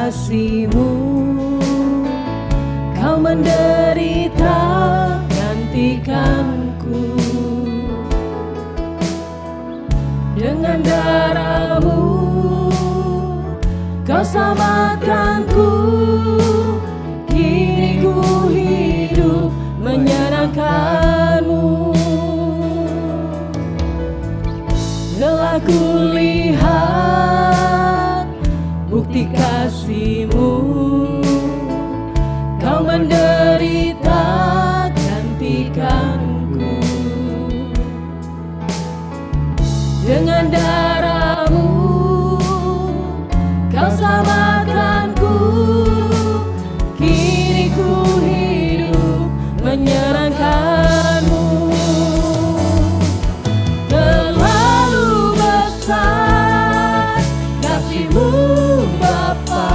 kasih-Mu, Kau menderita gantikanku. Dengan darah-Mu Kau selamatkanku. Kini ku hidup menyenangkan-Mu. Telah kulihat bukti kasih-Mu, Kau menderita gantikanku. Dengan darah-Mu Kau selamatkanku. Kini ku hidup menyenangkan-Mu. Terlalu besar kasih-Mu Bapa,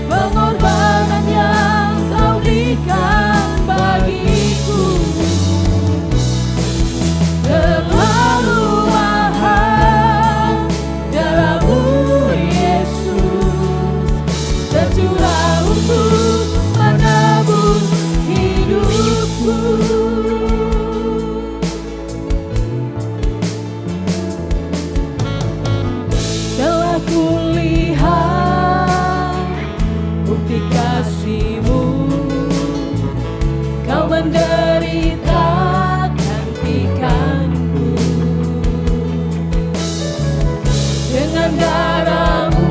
pengorbanan yang Kau berikan bagiku. Terlalu mahal darah-Mu Yesus, tercurah untuk menebus hidupku. Telah kulihat bukti kasih-Mu, Kau menderita gantikanku. Dengan darah-Mu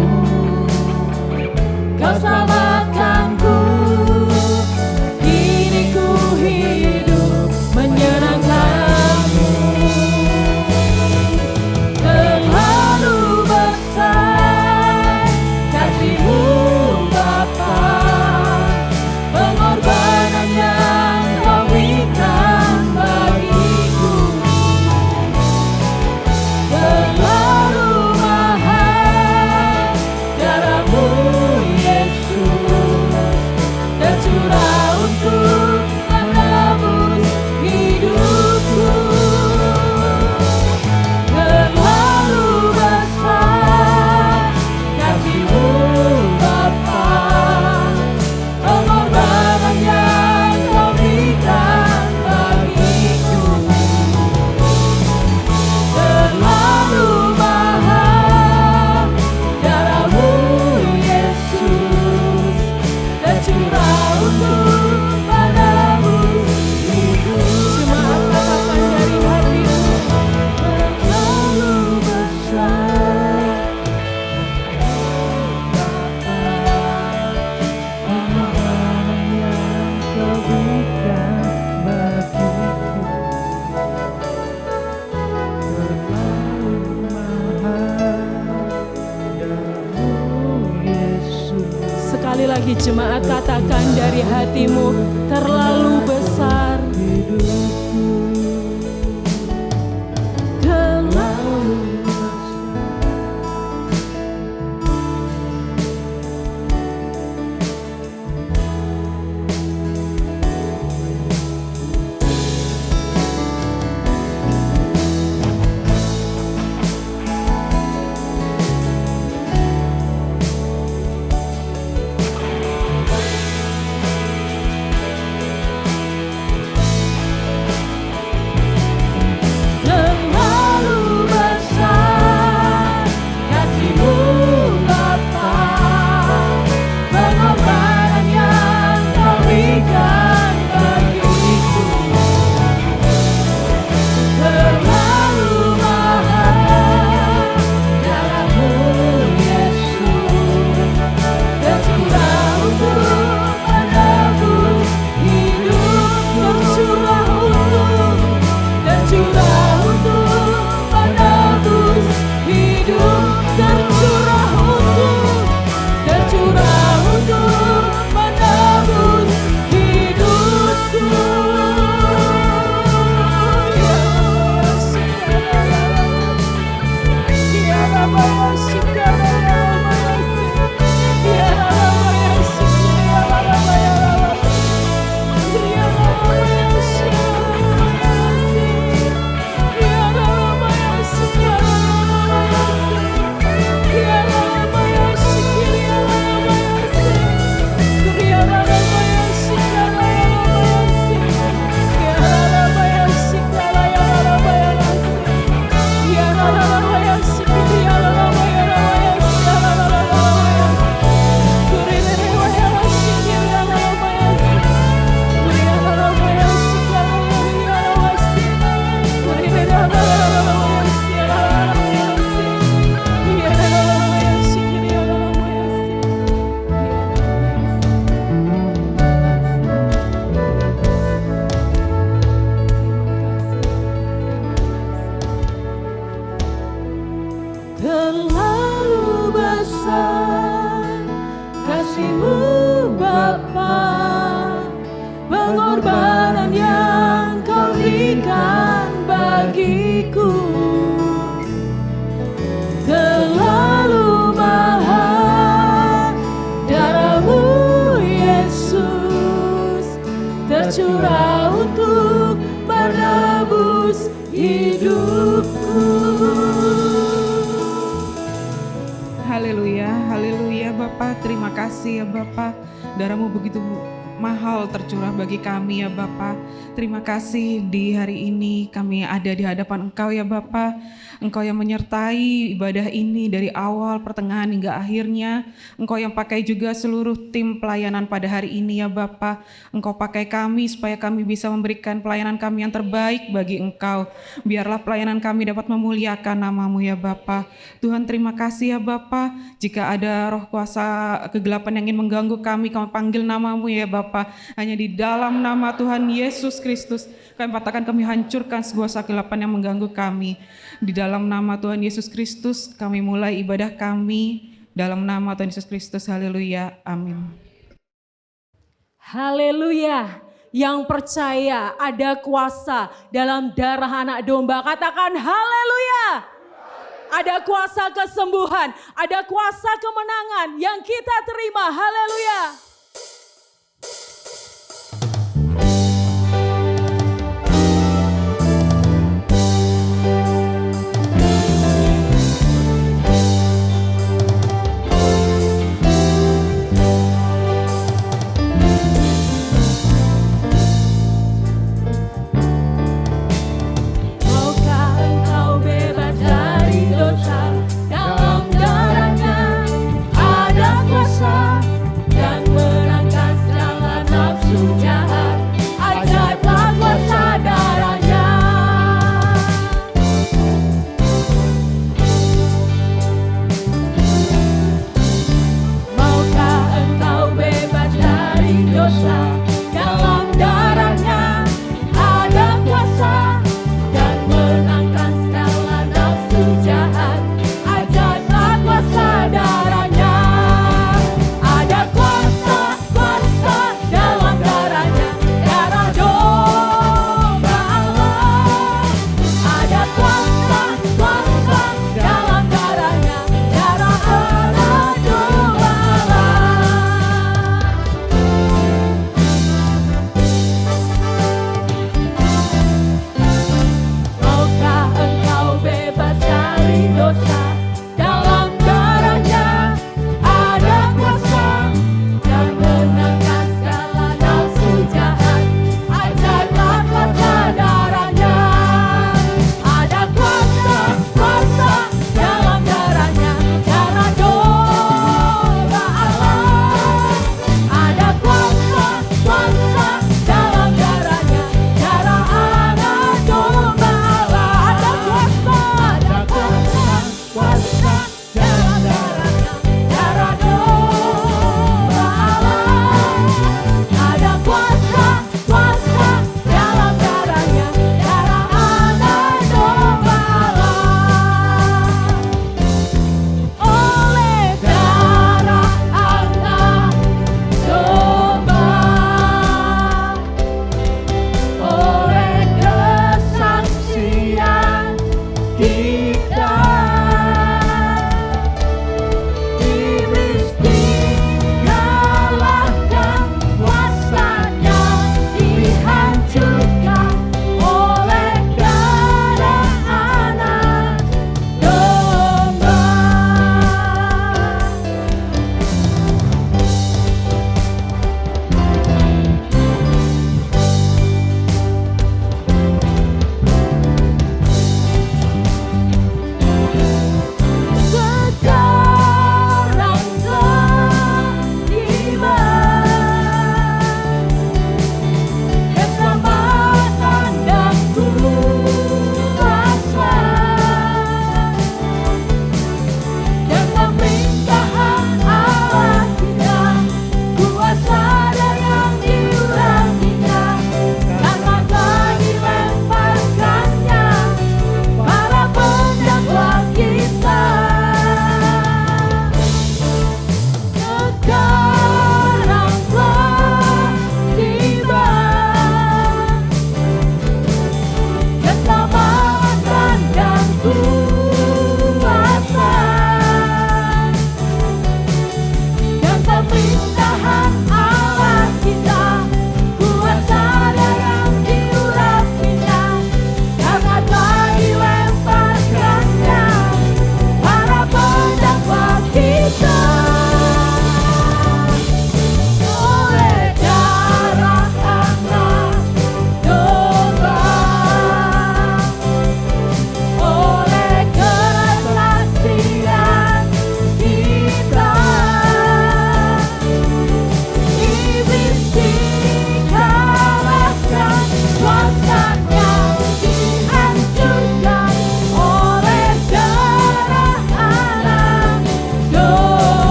Kau selamatkanku. Kini ku hidup menyenangkan-Mu. Terlalu besar kasih-Mu Bapa, pengorbanan yang Kau berikan bagiku. Terlalu mahal darah-Mu Yesus, tercurah untuk menebus hidupku. Terlalu besar kasih-Mu Bapa, pengorbanan yang Kau berikan bagiku. Terlalu mahal darah-Mu Yesus, tercurah untuk menebus hidupku. Jemaat katakan dari hatimu, terlalu besar pengorbanan yang Kau berikan bagiku. Terlalu mahal darah-Mu Yesus. Sekali lagi jemaat katakan dari hatimu, terlalu besar hidupku. Terlalu Haleluya, haleluya Bapa, terima kasih ya Bapa. Darah-Mu begitu mahal tercurah bagi kami ya Bapa. Terima kasih di hari ini kami ada di hadapan Engkau ya Bapa. Engkau yang menyertai ibadah ini dari awal, pertengahan hingga akhirnya. Engkau yang pakai juga seluruh tim pelayanan pada hari ini ya Bapa. Engkau pakai kami supaya kami bisa memberikan pelayanan kami yang terbaik bagi Engkau. Biarlah pelayanan kami dapat memuliakan nama-Mu ya Bapa. Tuhan terima kasih ya Bapa. Jika ada roh kuasa kegelapan yang ingin mengganggu kami panggil nama-Mu ya Bapa. Hanya di dalam nama Tuhan Yesus Kristus kami katakan kami hancurkan sebuah kegelapan yang mengganggu kami. Di dalam nama Tuhan Yesus Kristus kami mulai ibadah kami. Dalam nama Tuhan Yesus Kristus, haleluya, amin. Haleluya. Yang percaya ada kuasa dalam darah anak domba, katakan haleluya. Ada kuasa kesembuhan, ada kuasa kemenangan yang kita terima, haleluya. Dan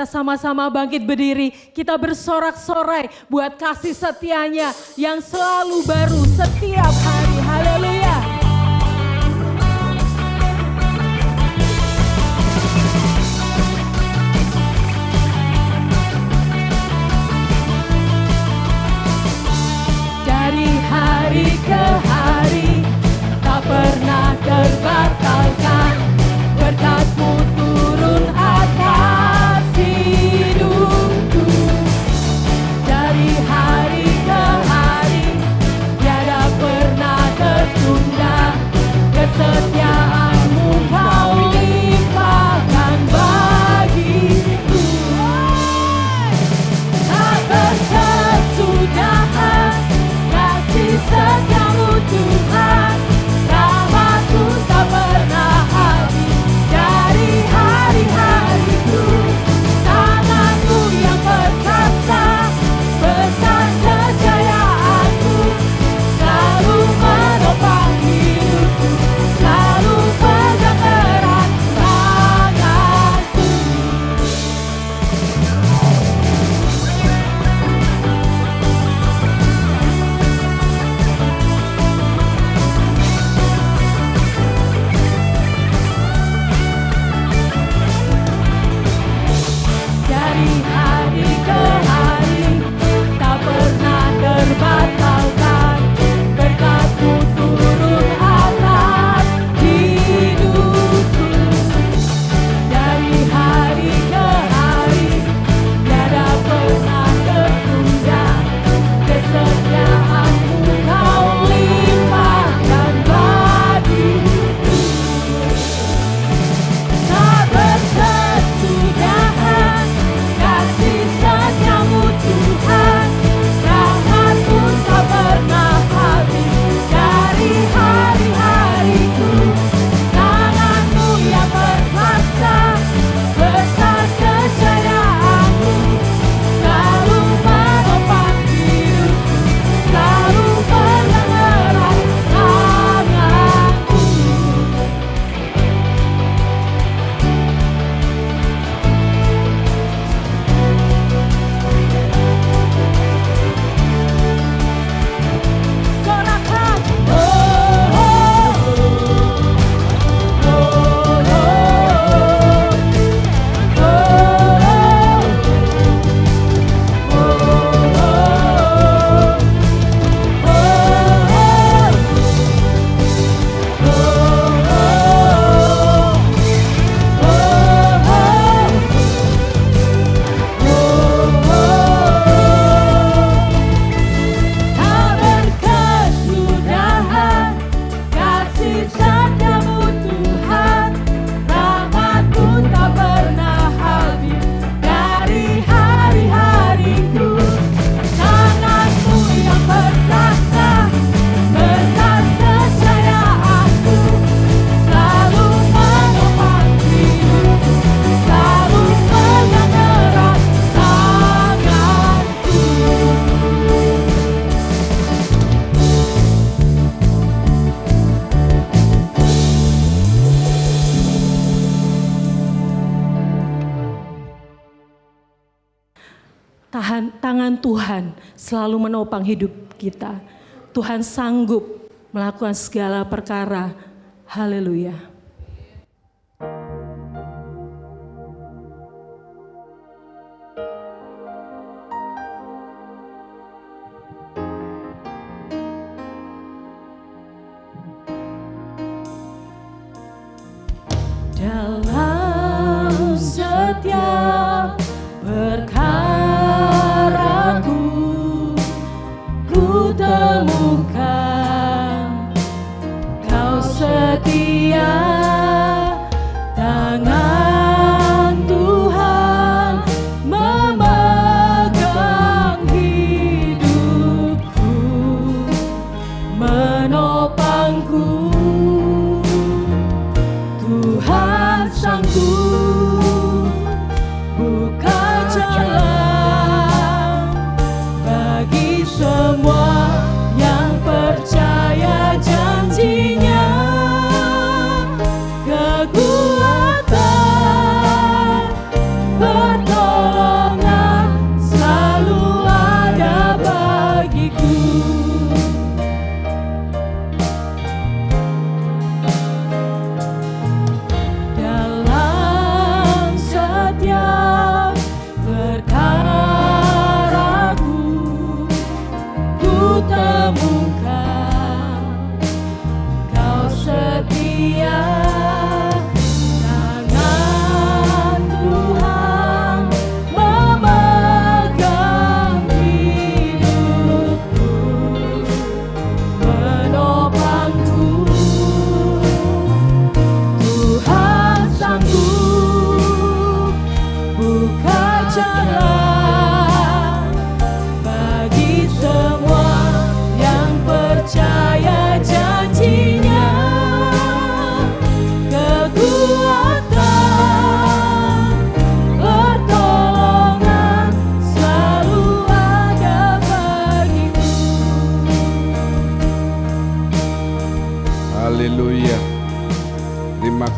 sama-sama bangkit berdiri. Kita bersorak-sorai buat kasih setianya yang selalu baru setiap hari. Haleluya. Dari hari ke hari tak pernah terbatalkan, berkat-Mu turun atas hidupku. Dari hari ke hari tiada pernah tertunda, kesetiaan-Mu Kau limpahkan bagiku. Tak berkesudahan kasih setiamu Tuhan, rahmat-Mu tak pernah habis. Dari hari-hariku, tangan-Mu yang perkasa, besar kejayaan-Mu, selalu menopang hidupku, selalu pegang erat tanganku. Dari hari ke hari tak pernah terbatalkan, berkat-Mu turun atas hidupku. Dari hari ke hari tiada pernah tertunda, kesetiaan-Mu Kau limpahkan bagiku. Tak berkesudahan kasih setiamu Tuhan, rahmat-Mu tak pernah habis. Dari hari-hariku, tangan-Mu yang perkasa, besar kejayaan-Mu, selalu menopang hidupku, selalu pegang erat tanganku. Sorakan, oh, oh, oh, oh, tak berkesudahan kasih setiamu Tuhan, rahmat-Mu tak pernah habis. Dari hari-hariku, tangan-Mu yang perkasa, besar kejayaan-Mu, selalu menopang hidupku, selalu pegang erat tanganku. Tangan Tuhan selalu menopang hidup kita. Tuhan sanggup melakukan segala perkara. Haleluya. Dalam setiap perkaraku, ku temukan Kau setia, tangan Tuhan memegang hidupku, menopangku. Tuhan sanggup buka jalan bagi semua yang percaya janji-Nya. Kekuatan bertolak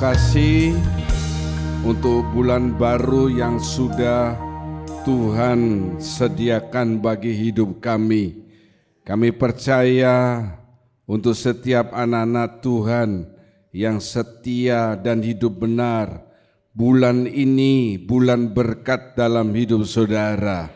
kasih untuk bulan baru yang sudah Tuhan sediakan bagi hidup kami. Kami percaya untuk setiap anak-anak Tuhan yang setia dan hidup benar, bulan ini bulan berkat dalam hidup saudara.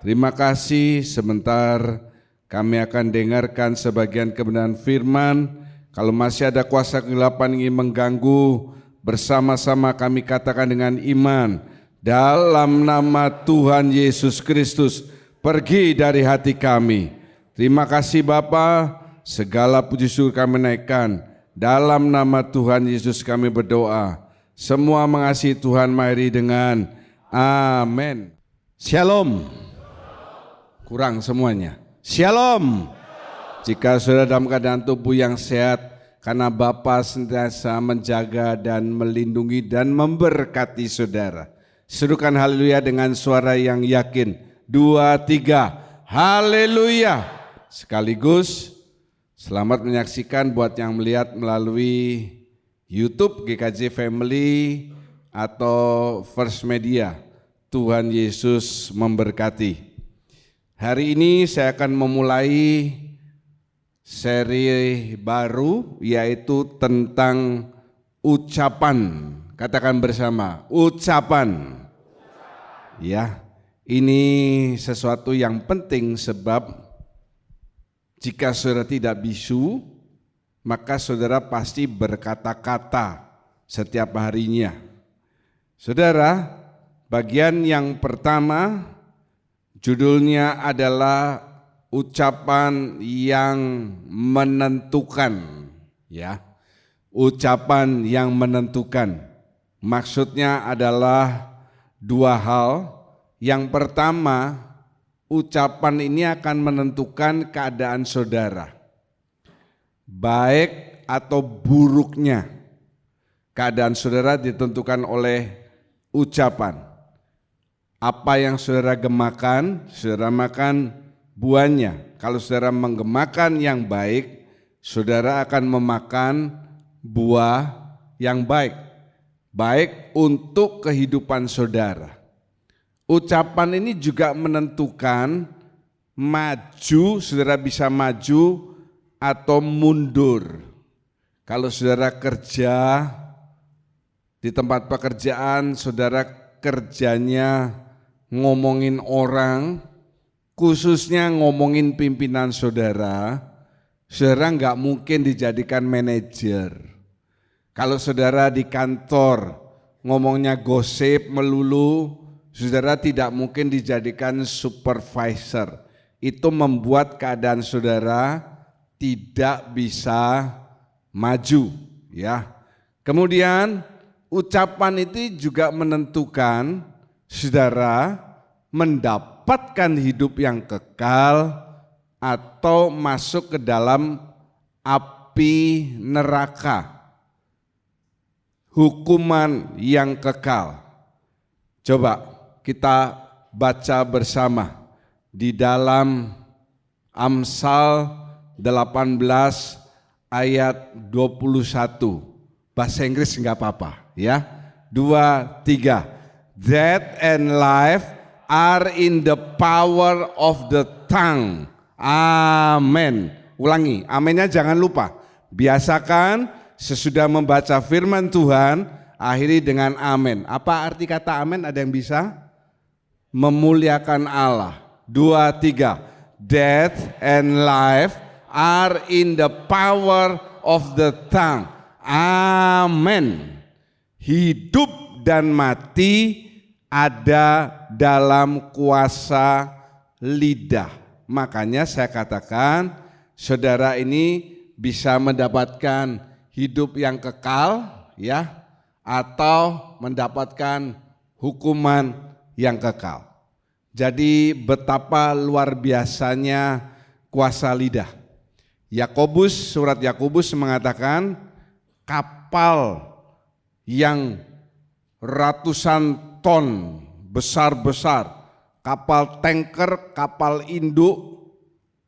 Terima kasih. Sebentar kami akan dengarkan sebagian kebenaran firman. Kalau masih ada kuasa kegelapan ingin mengganggu, bersama-sama kami katakan dengan iman, dalam nama Tuhan Yesus Kristus, pergi dari hati kami. Terima kasih Bapa, segala puji syukur kami naikkan. Dalam nama Tuhan Yesus kami berdoa. Semua mengasihi Tuhan, mari dengan amin. Shalom. Kurang semuanya. Shalom. Jika saudara dalam keadaan tubuh yang sehat, karena Bapa senantiasa menjaga dan melindungi dan memberkati saudara. Serukan haleluya dengan suara yang yakin. 2, 3, haleluya. Sekaligus selamat menyaksikan buat yang melihat melalui YouTube GKJ Family atau First Media. Tuhan Yesus memberkati. Hari ini saya akan memulai seri baru, yaitu tentang ucapan. Katakan bersama, ucapan. Ya, ini sesuatu yang penting sebab jika saudara tidak bisu, maka saudara pasti berkata-kata setiap harinya. Saudara, bagian yang pertama judulnya adalah ucapan yang menentukan, ya. Ucapan yang menentukan. Maksudnya adalah dua hal. Yang pertama, ucapan ini akan menentukan keadaan saudara. Baik atau buruknya keadaan saudara ditentukan oleh ucapan. Apa yang saudara gemakan, saudara makan buahnya. Kalau saudara menggemakan yang baik, saudara akan memakan buah yang baik. Baik untuk kehidupan saudara. Ucapan ini juga menentukan maju, saudara bisa maju atau mundur. Kalau saudara kerja di tempat pekerjaan, saudara kerjanya ngomongin orang, khususnya ngomongin pimpinan saudara, saudara nggak mungkin dijadikan manajer. Kalau saudara di kantor ngomongnya gosip melulu, saudara tidak mungkin dijadikan supervisor. Itu membuat keadaan saudara tidak bisa maju, ya. Kemudian ucapan itu juga menentukan saudara mendapatkan hidup yang kekal atau masuk ke dalam api neraka, hukuman yang kekal. Coba kita baca bersama di dalam Amsal 18 ayat 21. Bahasa Inggris enggak apa-apa, ya. 2, 3. Death and life are in the power of the tongue. Amin. Ulangi, aminnya jangan lupa. Biasakan sesudah membaca firman Tuhan, akhiri dengan amin. Apa arti kata amin? Ada yang bisa? Memuliakan Allah. 2, 3. Death and life are in the power of the tongue. Amin. Hidup dan mati ada dalam kuasa lidah. Makanya saya katakan saudara ini bisa mendapatkan hidup yang kekal, ya, atau mendapatkan hukuman yang kekal. Jadi betapa luar biasanya kuasa lidah. Surat Yakobus mengatakan kapal yang ratusan ton besar-besar, kapal tanker, kapal induk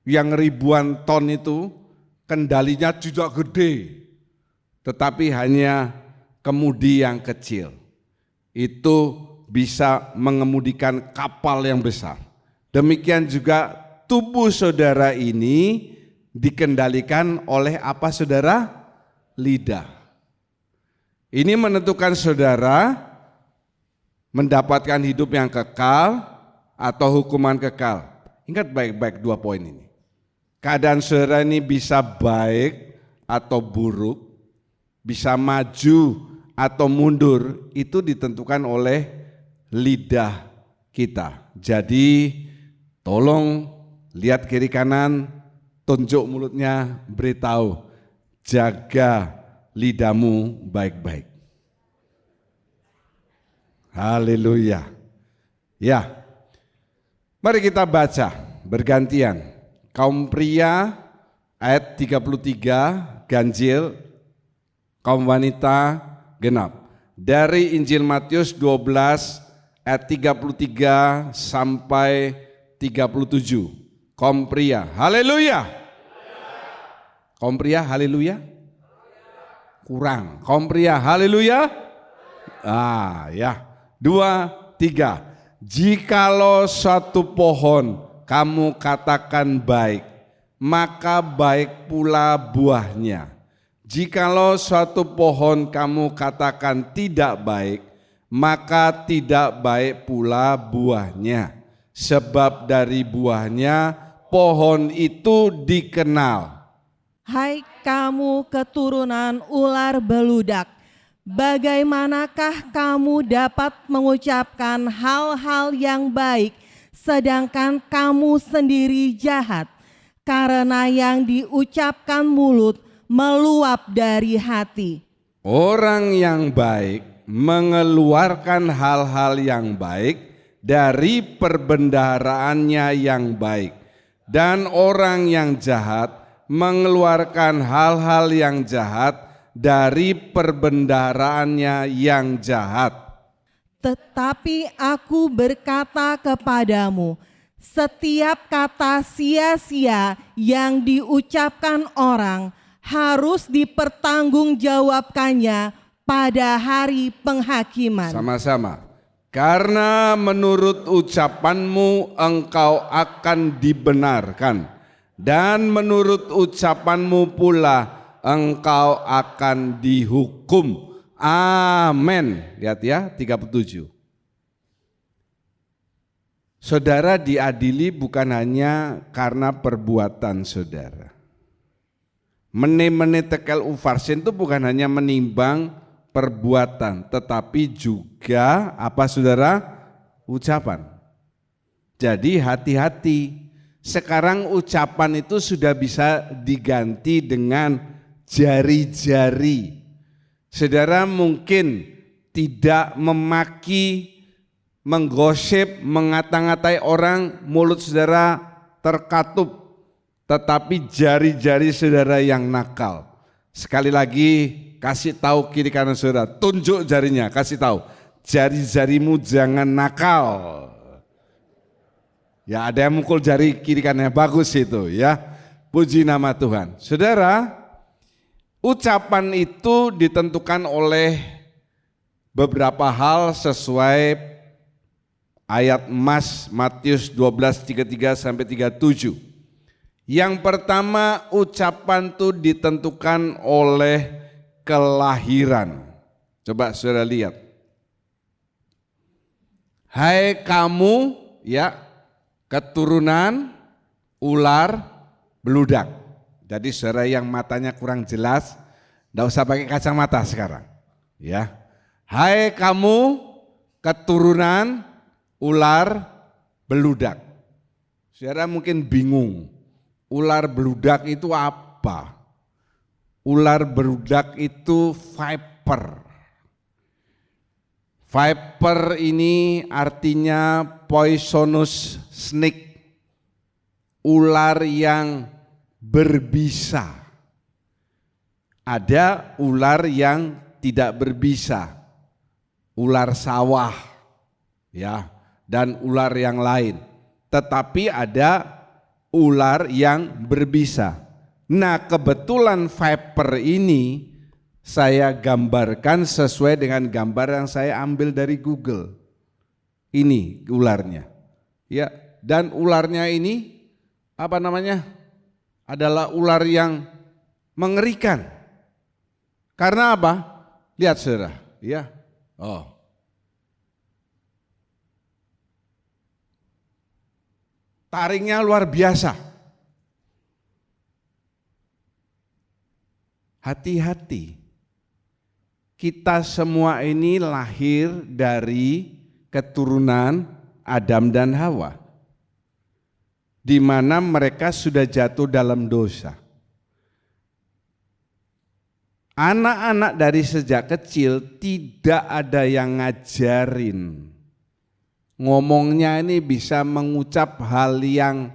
yang ribuan ton itu kendalinya juga gede, tetapi hanya kemudi yang kecil itu bisa mengemudikan kapal yang besar. Demikian juga tubuh saudara ini dikendalikan oleh apa saudara? Lidah. Ini menentukan saudara mendapatkan hidup yang kekal atau hukuman kekal. Ingat baik-baik 2 poin ini. Keadaan saudara ini bisa baik atau buruk, bisa maju atau mundur, itu ditentukan oleh lidah kita. Jadi tolong lihat kiri kanan, tunjuk mulutnya, beritahu, jaga lidahmu baik-baik. Haleluya. Ya, mari kita baca bergantian. Kaum pria ayat 33 ganjil, kaum wanita genap. Dari Injil Matius 12 ayat 33 sampai 37. Kaum pria, haleluya. Kaum pria, haleluya. Kurang. Kaum pria, haleluya. Ya. 2, 3. Jikalau suatu pohon kamu katakan baik, maka baik pula buahnya. Jikalau suatu pohon kamu katakan tidak baik, maka tidak baik pula buahnya. Sebab dari buahnya pohon itu dikenal. Hai kamu keturunan ular beludak, bagaimanakah kamu dapat mengucapkan hal-hal yang baik, sedangkan kamu sendiri jahat? Karena yang diucapkan mulut meluap dari hati. Orang yang baik mengeluarkan hal-hal yang baik dari perbendaharaannya yang baik, dan orang yang jahat mengeluarkan hal-hal yang jahat dari perbendaharaannya yang jahat. Tetapi aku berkata kepadamu, setiap kata sia-sia yang diucapkan orang harus dipertanggungjawabkannya pada hari penghakiman. Sama-sama. Karena menurut ucapanmu engkau akan dibenarkan, dan menurut ucapanmu pula engkau akan dihukum. Amin. Lihat ya, 37. Saudara diadili bukan hanya karena perbuatan saudara. Mene-mene tekel ufarsin itu bukan hanya menimbang perbuatan, tetapi juga apa saudara? Ucapan. Jadi hati-hati. Sekarang ucapan itu sudah bisa diganti dengan jari-jari. Saudara mungkin tidak memaki, menggosip, mengata-ngatai orang, mulut saudara terkatup, tetapi jari-jari saudara yang nakal. Sekali lagi kasih tahu kiri kanan saudara, tunjuk jarinya, kasih tahu, jari-jarimu jangan nakal. Ya, ada yang mukul jari kiri kanannya, bagus itu ya. Puji nama Tuhan. Saudara, ucapan itu ditentukan oleh beberapa hal sesuai ayat emas Matius 12:33 sampai 37. Yang pertama, ucapan itu ditentukan oleh kelahiran. Coba saudara lihat. Hai kamu ya, keturunan ular beludak. Jadi saudara yang matanya kurang jelas, enggak usah pakai kacamata sekarang. Ya. Hai kamu keturunan ular beludak. Saudara mungkin bingung, ular beludak itu apa? Ular beludak itu viper. Viper ini artinya poisonous snake, ular yang berbisa. Ada ular yang tidak berbisa, ular sawah, ya, dan ular yang lain. Tetapi ada ular yang berbisa. Nah, kebetulan viper ini saya gambarkan sesuai dengan gambar yang saya ambil dari Google. Ini ularnya. Ya, dan ularnya ini adalah ular yang mengerikan. Karena apa? Lihat saudara, ya. Oh. Taringnya luar biasa. Hati-hati. Kita semua ini lahir dari keturunan Adam dan Hawa, di mana mereka sudah jatuh dalam dosa. Anak-anak dari sejak kecil tidak ada yang ngajarin. Ngomongnya ini bisa mengucap hal yang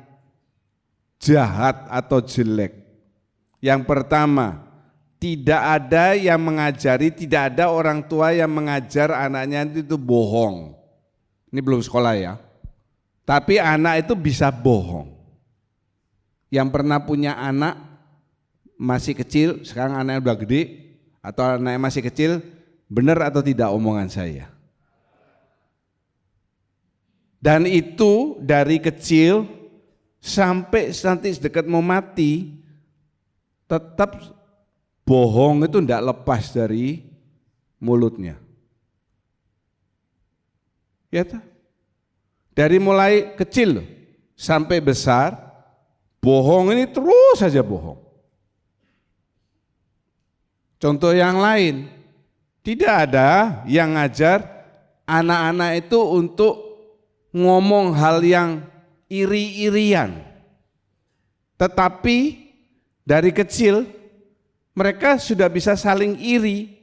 jahat atau jelek. Yang pertama, tidak ada yang mengajari, tidak ada orang tua yang mengajar anaknya itu bohong. Ini belum sekolah ya. Tapi anak itu bisa bohong. Yang pernah punya anak masih kecil, sekarang anaknya udah gede, atau anaknya masih kecil, benar atau tidak omongan saya? Dan itu dari kecil sampai nanti sedekat mau mati, tetap bohong itu tidak lepas dari mulutnya. Ya tak? Dari mulai kecil sampai besar, bohong ini terus saja bohong. Contoh yang lain, tidak ada yang ngajar anak-anak itu untuk ngomong hal yang iri-irian. Tetapi dari kecil mereka sudah bisa saling iri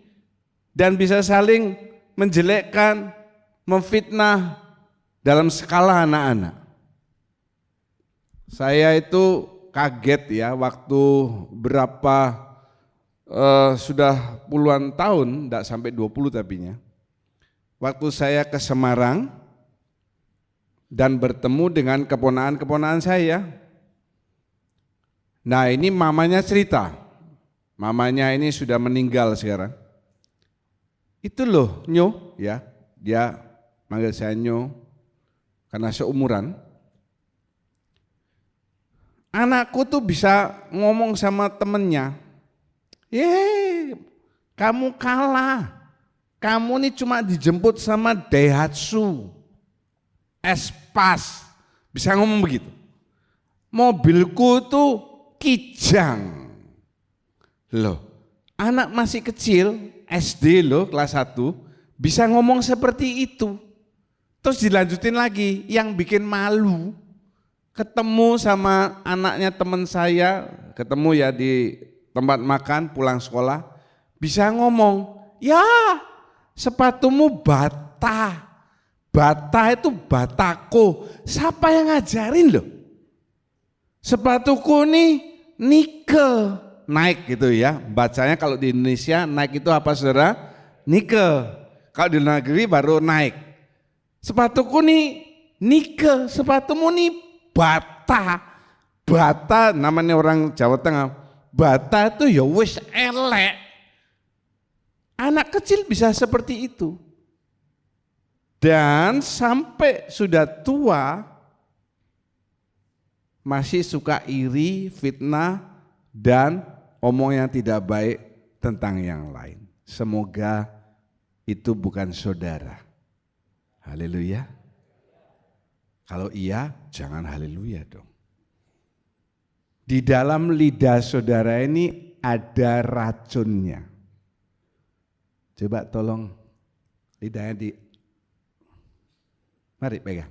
dan bisa saling menjelekkan, memfitnah dalam skala anak-anak. Saya itu kaget ya waktu sudah puluhan tahun, tidak sampai 20 tapinya. Waktu saya ke Semarang dan bertemu dengan keponakan-keponakan saya. Nah ini mamanya cerita, mamanya ini sudah meninggal sekarang. Itu loh Nyo, ya dia manggil saya Nyo karena seumuran. Anakku tuh bisa ngomong sama temennya, kamu kalah, kamu ini cuma dijemput sama Daihatsu Espas, bisa ngomong begitu. Mobilku tuh Kijang. Loh, anak masih kecil, SD loh, kelas 1, bisa ngomong seperti itu. Terus dilanjutin lagi, yang bikin malu, ketemu sama anaknya teman saya, ketemu ya di tempat makan pulang sekolah, bisa ngomong, ya sepatumu Bata. Bata itu Batako, siapa yang ngajarin loh? Sepatuku nih Nike, Nike gitu ya, bacanya kalau di Indonesia Nike itu apa saudara? Nike, kalau di luar negeri baru Nike. Sepatuku nih Nike, sepatumu nih Bata. Bata namanya orang Jawa Tengah, Bata itu ya wis elek. Anak kecil bisa seperti itu. Dan sampai sudah tua masih suka iri, fitnah, dan omong yang tidak baik tentang yang lain. Semoga itu bukan saudara. Haleluya. Kalau iya, jangan haleluya dong. Di dalam lidah saudara ini ada racunnya. Coba tolong lidahnya mari pegang.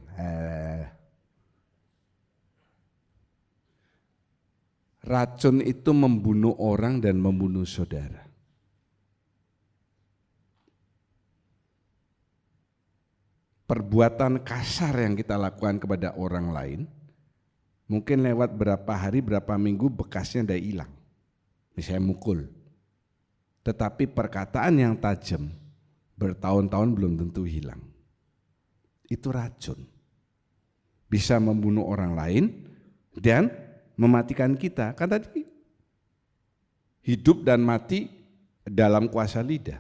Racun itu membunuh orang dan membunuh saudara. Perbuatan kasar yang kita lakukan kepada orang lain, mungkin lewat berapa hari, berapa minggu bekasnya udah hilang. Misalnya mukul. Tetapi perkataan yang tajam bertahun-tahun belum tentu hilang. Itu racun. Bisa membunuh orang lain dan mematikan kita. Kan tadi hidup dan mati dalam kuasa lidah.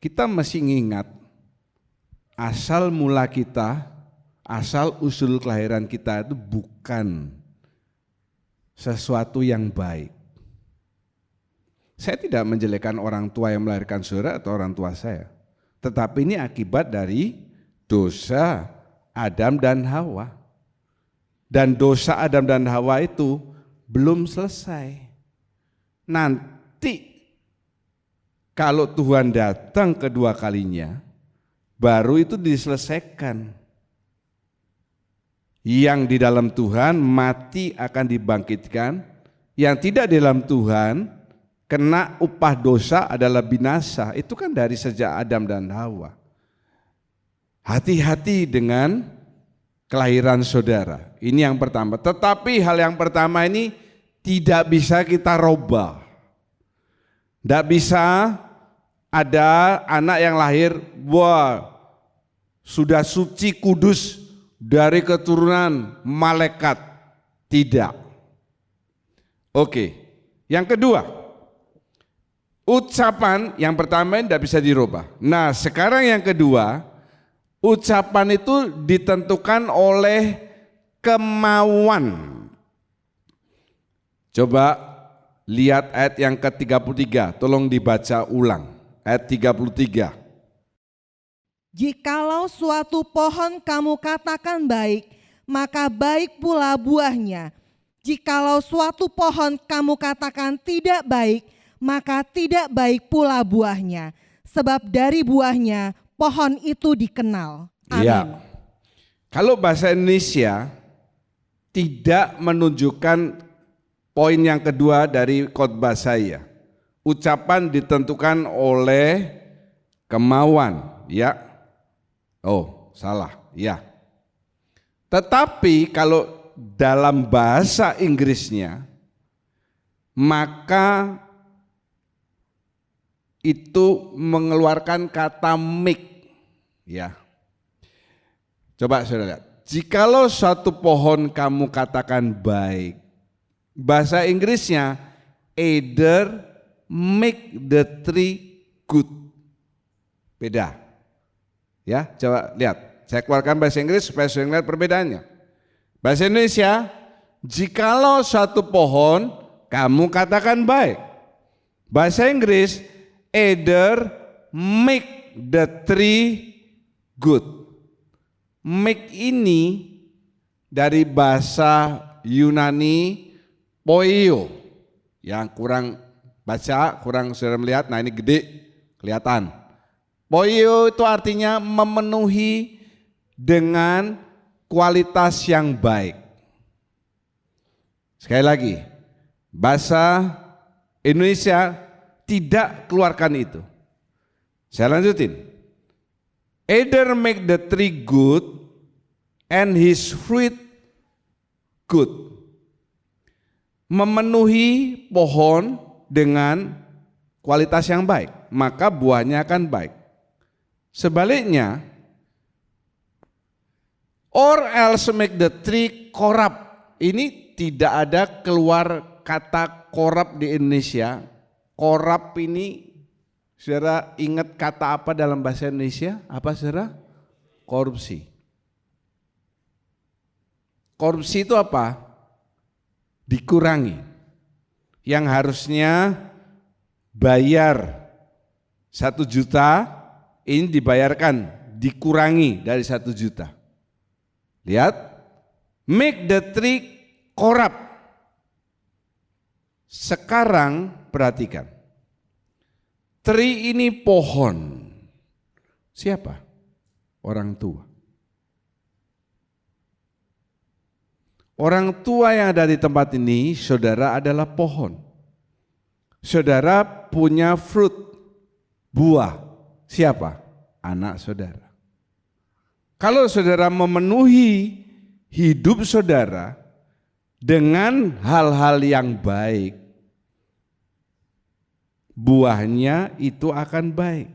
Kita mesti ingat asal mula kita, asal usul kelahiran kita itu bukan sesuatu yang baik. Saya tidak menjelekkan orang tua yang melahirkan saudara atau orang tua saya, tetapi ini akibat dari dosa Adam dan Hawa. Dan dosa Adam dan Hawa itu belum selesai. Nanti kalau Tuhan datang kedua kalinya, baru itu diselesaikan. Yang di dalam Tuhan mati akan dibangkitkan, yang tidak di dalam Tuhan kena upah dosa adalah binasa. Itu kan dari sejak Adam dan Hawa. Hati-hati dengan kelahiran saudara. Ini yang pertama. Tetapi hal yang pertama ini tidak bisa kita robah. Tidak bisa ada anak yang lahir, wah sudah suci kudus dari keturunan malaikat. Tidak. Oke, yang kedua, ucapan yang pertama ini tidak bisa dirubah. Nah sekarang yang kedua, ucapan itu ditentukan oleh kemauan. Coba lihat ayat yang ke-33, tolong dibaca ulang. Ayat 33. Jikalau suatu pohon kamu katakan baik, maka baik pula buahnya. Jikalau suatu pohon kamu katakan tidak baik, maka tidak baik pula buahnya. Sebab dari buahnya pohon itu dikenal. Amin. Ya. Kalau bahasa Indonesia tidak menunjukkan poin yang kedua dari khotbah saya. Ucapan ditentukan oleh kemauan, ya. Oh, salah, ya. Tetapi kalau dalam bahasa Inggrisnya, maka itu mengeluarkan kata make, ya. Coba saudara lihat. Jikalau suatu pohon kamu katakan baik, bahasa Inggrisnya either make the tree good. Beda. Ya, coba lihat. Saya keluarkan bahasa Inggris supaya saudara lihat perbedaannya. Bahasa Indonesia, jikalau suatu pohon kamu katakan baik. Bahasa Inggris, either make the tree good. Make ini dari bahasa Yunani poio, yang kurang baca, kurang saudara melihat, nah ini gede kelihatan. Poio itu artinya memenuhi dengan kualitas yang baik. Sekali lagi, bahasa Indonesia tidak keluarkan itu. Saya lanjutin. Either make the tree good and his fruit good. Memenuhi pohon dengan kualitas yang baik, maka buahnya akan baik. Sebaliknya, or else make the tree corrupt. Ini tidak ada keluar kata corrupt di Indonesia. Corrupt ini, saudara ingat kata apa dalam bahasa Indonesia? Apa saudara? Korupsi. Korupsi itu apa? Dikurangi. Yang harusnya bayar 1 juta, ini dibayarkan, dikurangi dari 1 juta. Lihat, make the tree corrupt. Sekarang perhatikan, tree ini pohon. Siapa? Orang tua. Orang tua yang ada di tempat ini, saudara adalah pohon. Saudara punya fruit, buah. Siapa? Anak saudara. Kalau saudara memenuhi hidup saudara dengan hal-hal yang baik, buahnya itu akan baik.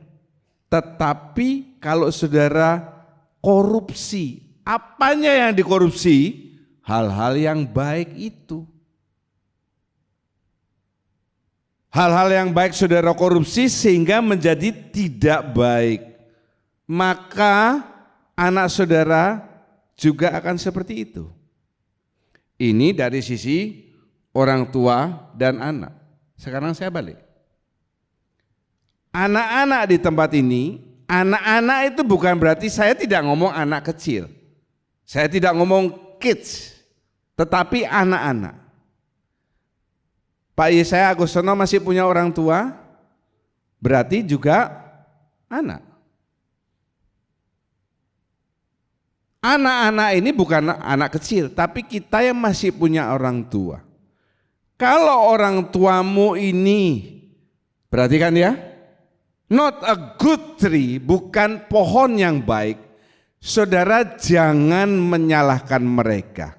Tetapi kalau saudara korupsi, apanya yang dikorupsi? Hal-hal yang baik itu. hal-hal yang baik saudara korupsi sehingga menjadi tidak baik, maka anak saudara juga akan seperti itu. Ini dari sisi orang tua dan anak. Sekarang saya balik. Anak-anak di tempat ini, anak-anak itu bukan berarti saya tidak ngomong anak kecil. Saya tidak ngomong kids, tetapi anak-anak. Pak Yesaya Agustono masih punya orang tua, berarti juga anak. Anak-anak ini bukan anak kecil, tapi kita yang masih punya orang tua. Kalau orang tuamu ini, perhatikan ya, not a good tree, bukan pohon yang baik, saudara jangan menyalahkan mereka.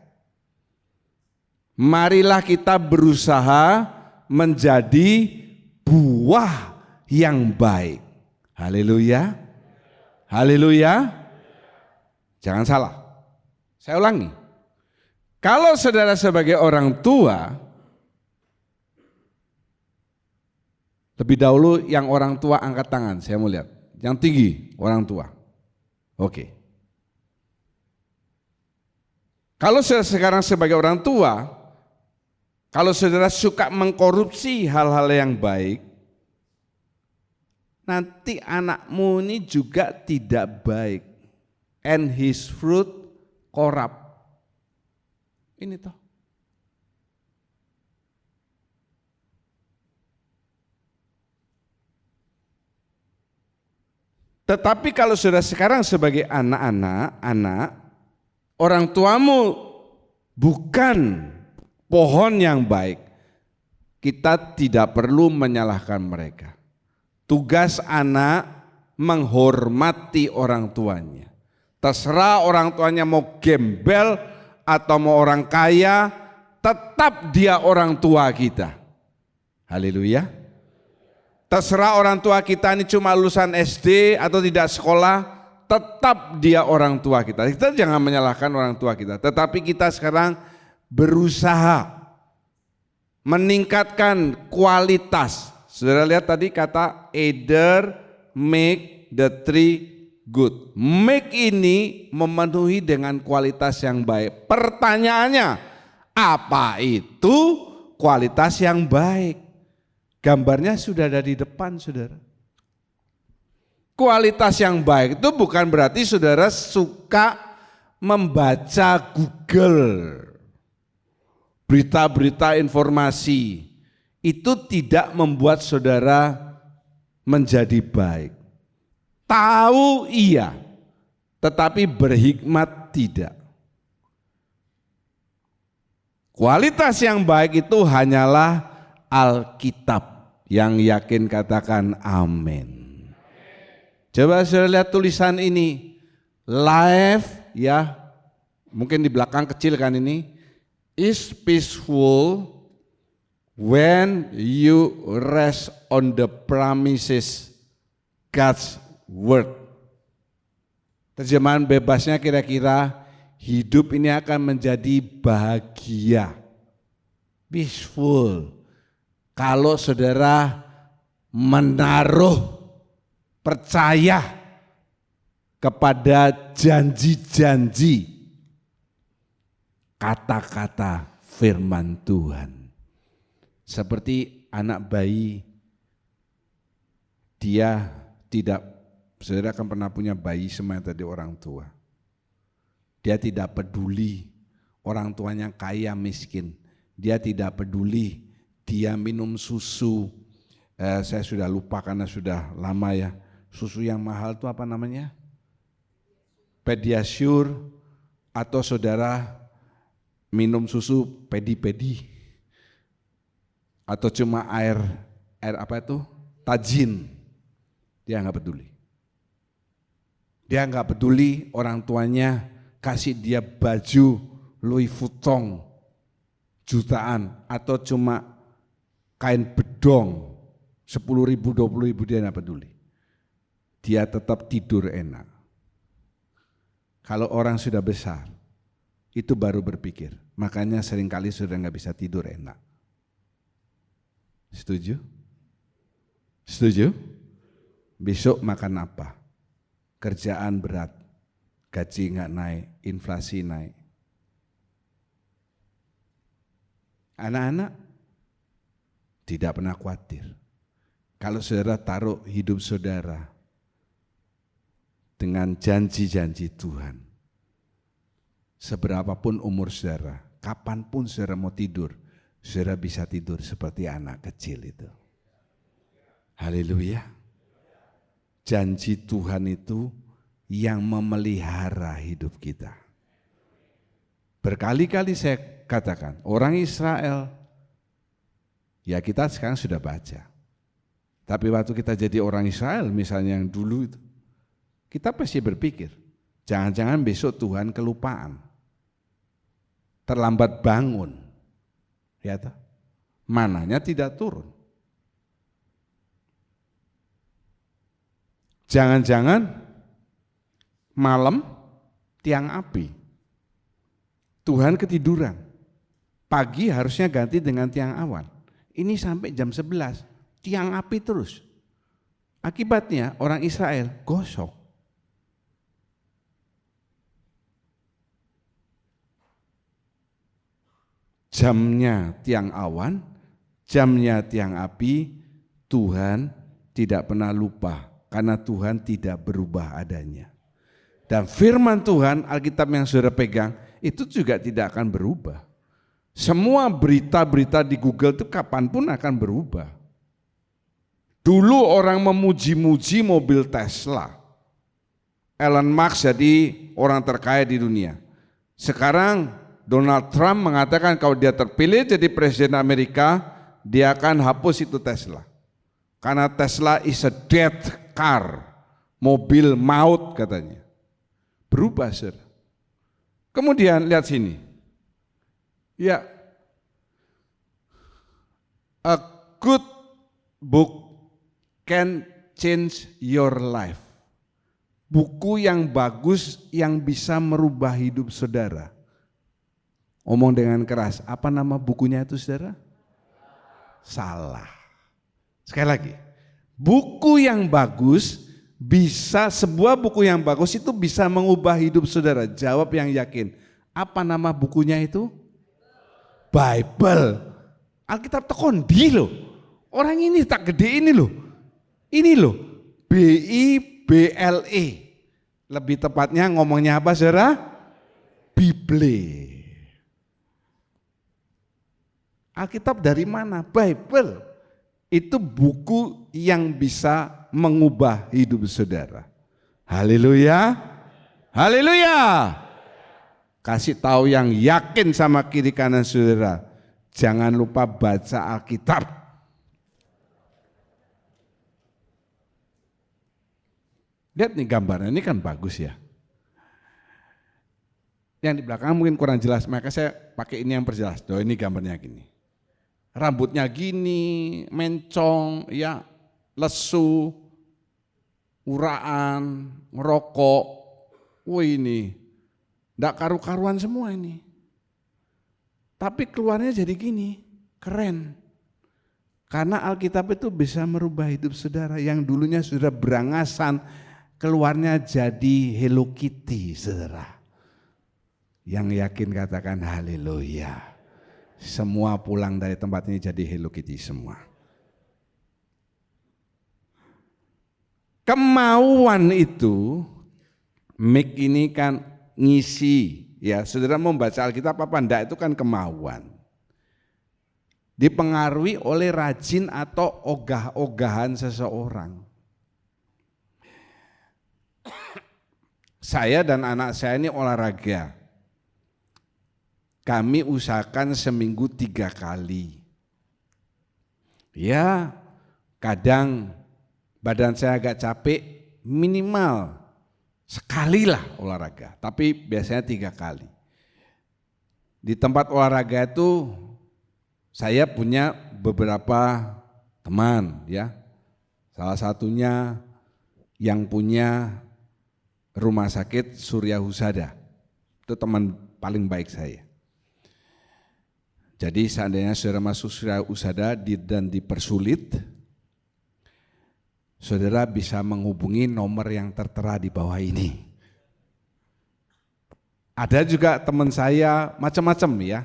Marilah kita berusaha menjadi buah yang baik. Haleluya. Haleluya. Jangan salah. Saya ulangi. Kalau saudara sebagai orang tua, lebih dahulu yang orang tua angkat tangan, saya mau lihat. Yang tinggi, orang tua. Oke. Kalau saudara sekarang sebagai orang tua, kalau saudara suka mengkorupsi hal-hal yang baik, nanti anakmu ini juga tidak baik. And his fruit corrupt. Ini toh. Tetapi kalau saudara sekarang sebagai anak-anak, orang tuamu bukan pohon yang baik, kita tidak perlu menyalahkan mereka. Tugas anak menghormati orang tuanya. Terserah orang tuanya mau gembel atau mau orang kaya, tetap dia orang tua kita. Haleluya. Terserah orang tua kita ini cuma lulusan SD atau tidak sekolah, tetap dia orang tua kita. Kita jangan menyalahkan orang tua kita, tetapi kita sekarang berusaha meningkatkan kualitas. Saudara lihat tadi kata either make the tree good. Make ini memenuhi dengan kualitas yang baik. Pertanyaannya, apa itu kualitas yang baik? Gambarnya sudah ada di depan, saudara. Kualitas yang baik itu bukan berarti saudara suka membaca Google, berita-berita informasi. Itu tidak membuat saudara menjadi baik. Tahu iya, tetapi berhikmat tidak. Kualitas yang baik itu hanyalah Alkitab. Yang yakin katakan amin. Coba saudara lihat tulisan ini. Life ya, mungkin di belakang kecil kan ini. Is peaceful when you rest on the promises God's word. Terjemahan bebasnya kira-kira hidup ini akan menjadi bahagia, peaceful, kalau saudara menaruh percaya kepada janji-janji kata-kata firman Tuhan. Seperti anak bayi, dia tidak, saudara akan pernah punya bayi semata di orang tua. Dia tidak peduli orang tuanya kaya miskin. Dia tidak peduli dia minum susu. Saya sudah lupa karena sudah lama ya. Susu yang mahal itu apa namanya? Pediasure, atau saudara minum susu pedi-pedi. Atau cuma air apa itu? Tajin. Dia enggak peduli. Dia enggak peduli orang tuanya kasih dia baju Louis Vuitton jutaan atau cuma kain bedong 10.000, 20.000, dia enggak peduli. Dia tetap tidur enak. Kalau orang sudah besar, itu baru berpikir. Makanya seringkali sudah enggak bisa tidur enak. Setuju? Setuju? Besok makan apa? Kerjaan berat, gaji nggak naik, inflasi naik. Anak-anak tidak pernah khawatir. Kalau saudara taruh hidup saudara dengan janji-janji Tuhan, seberapapun umur saudara, kapanpun saudara mau tidur, saudara bisa tidur seperti anak kecil itu. Haleluya. Janji Tuhan itu yang memelihara hidup kita. Berkali-kali saya katakan, orang Israel, ya kita sekarang sudah baca. Tapi waktu kita jadi orang Israel, misalnya yang dulu itu, kita pasti berpikir, jangan-jangan besok Tuhan kelupaan, terlambat bangun, ya toh? Mananya tidak turun. Jangan-jangan malam tiang api, Tuhan ketiduran, pagi harusnya ganti dengan tiang awan. Ini sampai jam 11, tiang api terus. Akibatnya orang Israel gosok. Jamnya tiang awan, jamnya tiang api, Tuhan tidak pernah lupa karena Tuhan tidak berubah adanya. Dan firman Tuhan, Alkitab yang saudara pegang, itu juga tidak akan berubah. Semua berita-berita di Google itu kapanpun akan berubah. Dulu orang memuji-muji mobil Tesla. Elon Musk jadi orang terkaya di dunia. Sekarang Donald Trump mengatakan kalau dia terpilih jadi presiden Amerika, dia akan hapus itu Tesla. Karena Tesla is a dead car, mobil maut katanya. Berubah, saudara. Kemudian lihat sini. Ya, a good book can change your life. Buku yang bagus yang bisa merubah hidup saudara. Omong dengan keras, apa nama bukunya itu saudara? Salah. Sekali lagi, buku yang bagus bisa, sebuah buku yang bagus itu bisa mengubah hidup saudara. Jawab yang yakin. Apa nama bukunya itu? Bible. Alkitab tekondi loh. Orang ini tak gede ini loh. Ini loh, Bible. Lebih tepatnya ngomongnya apa saudara? Bible. Alkitab dari mana? Bible. Itu buku yang bisa mengubah hidup saudara. Haleluya. Haleluya. Kasih tahu yang yakin sama kiri kanan saudara. Jangan lupa baca Alkitab. Lihat nih gambarnya, ini kan bagus ya. Yang di belakang mungkin kurang jelas, maka saya pakai ini yang perjelas. Oh, ini gambarnya gini. Rambutnya gini, mencong, ya, lesu, uraan, ngerokok. Wah ini, enggak karu-karuan semua ini. Tapi keluarnya jadi gini, keren. Karena Alkitab itu bisa merubah hidup saudara yang dulunya sudah berangasan, keluarnya jadi Hello Kitty, saudara. Yang yakin katakan haleluya. Semua pulang dari tempat ini jadi Hello Kitty semua. Kemauan itu, Mik ini kan ngisi, ya saudara membaca Alkitab apa enggak itu kan kemauan. Dipengaruhi oleh rajin atau ogah-ogahan seseorang. Saya dan anak saya ini olahraga. Kami usahakan seminggu 3 kali. Ya, kadang badan saya agak capek, minimal sekali lah olahraga. Tapi biasanya 3 kali. Di tempat olahraga itu saya punya beberapa teman, ya. Salah satunya yang punya rumah sakit Surya Husada. Itu teman paling baik saya. Jadi seandainya saudara masuk Surya Husada dan dipersulit, saudara bisa menghubungi nomor yang tertera di bawah ini. Ada juga teman saya macam-macam ya.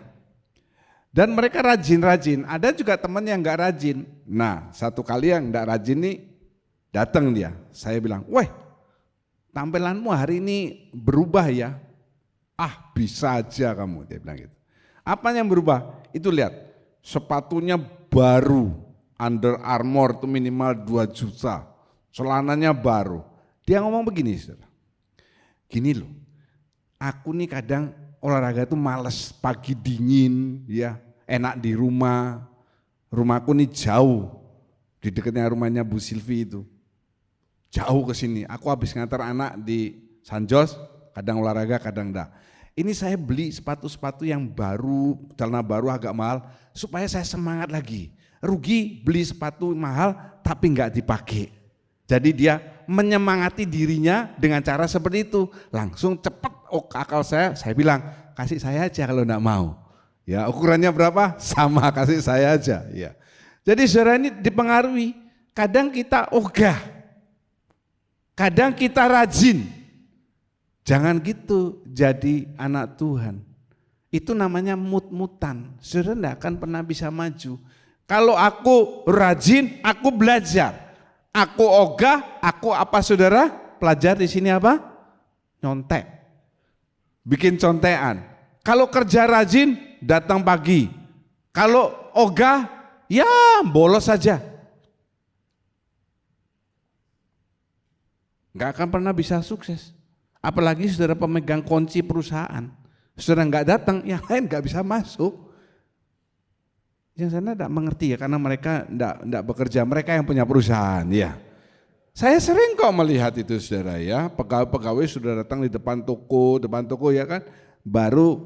Dan mereka rajin-rajin, ada juga teman yang enggak rajin. Nah, satu kali yang enggak rajin nih datang dia. Saya bilang, "Weh, tampilanmu hari ini berubah ya." "Ah, bisa aja kamu," dia bilang gitu. Apa yang berubah? Itu lihat, sepatunya baru, Under Armour itu minimal 2 juta. Celananya baru. Dia ngomong begini, saudara. Gini loh, aku nih kadang olahraga tuh males, pagi dingin ya, enak di rumah. Rumahku nih jauh, di dekatnya rumahnya Bu Silvi itu. Jauh ke sini, aku habis ngantar anak di Sanjos, kadang olahraga, kadang enggak. Ini saya beli sepatu-sepatu yang baru, celana baru agak mahal, supaya saya semangat lagi. Rugi beli sepatu mahal tapi enggak dipakai. Jadi dia menyemangati dirinya dengan cara seperti itu. Langsung cepat akal saya bilang, kasih saya aja kalau enggak mau. Ya, ukurannya berapa? Sama, kasih saya aja. Ya. Jadi saudara ini dipengaruhi. Kadang kita ogah, kadang kita rajin. Jangan gitu jadi anak Tuhan. Itu namanya mut-mutan. Saudara enggak akan pernah bisa maju. Kalau aku rajin, aku belajar. Aku ogah, aku apa saudara? Pelajar di sini apa? Nyontek. Bikin contekan. Kalau kerja rajin, datang pagi. Kalau ogah, ya bolos saja. Enggak akan pernah bisa sukses. Apalagi saudara pemegang kunci perusahaan. Saudara enggak datang, yang lain enggak bisa masuk. Yang sana enggak mengerti ya, karena mereka enggak bekerja, mereka yang punya perusahaan ya. Saya sering kok melihat itu saudara ya, pegawai-pegawai sudah datang di depan toko ya kan, baru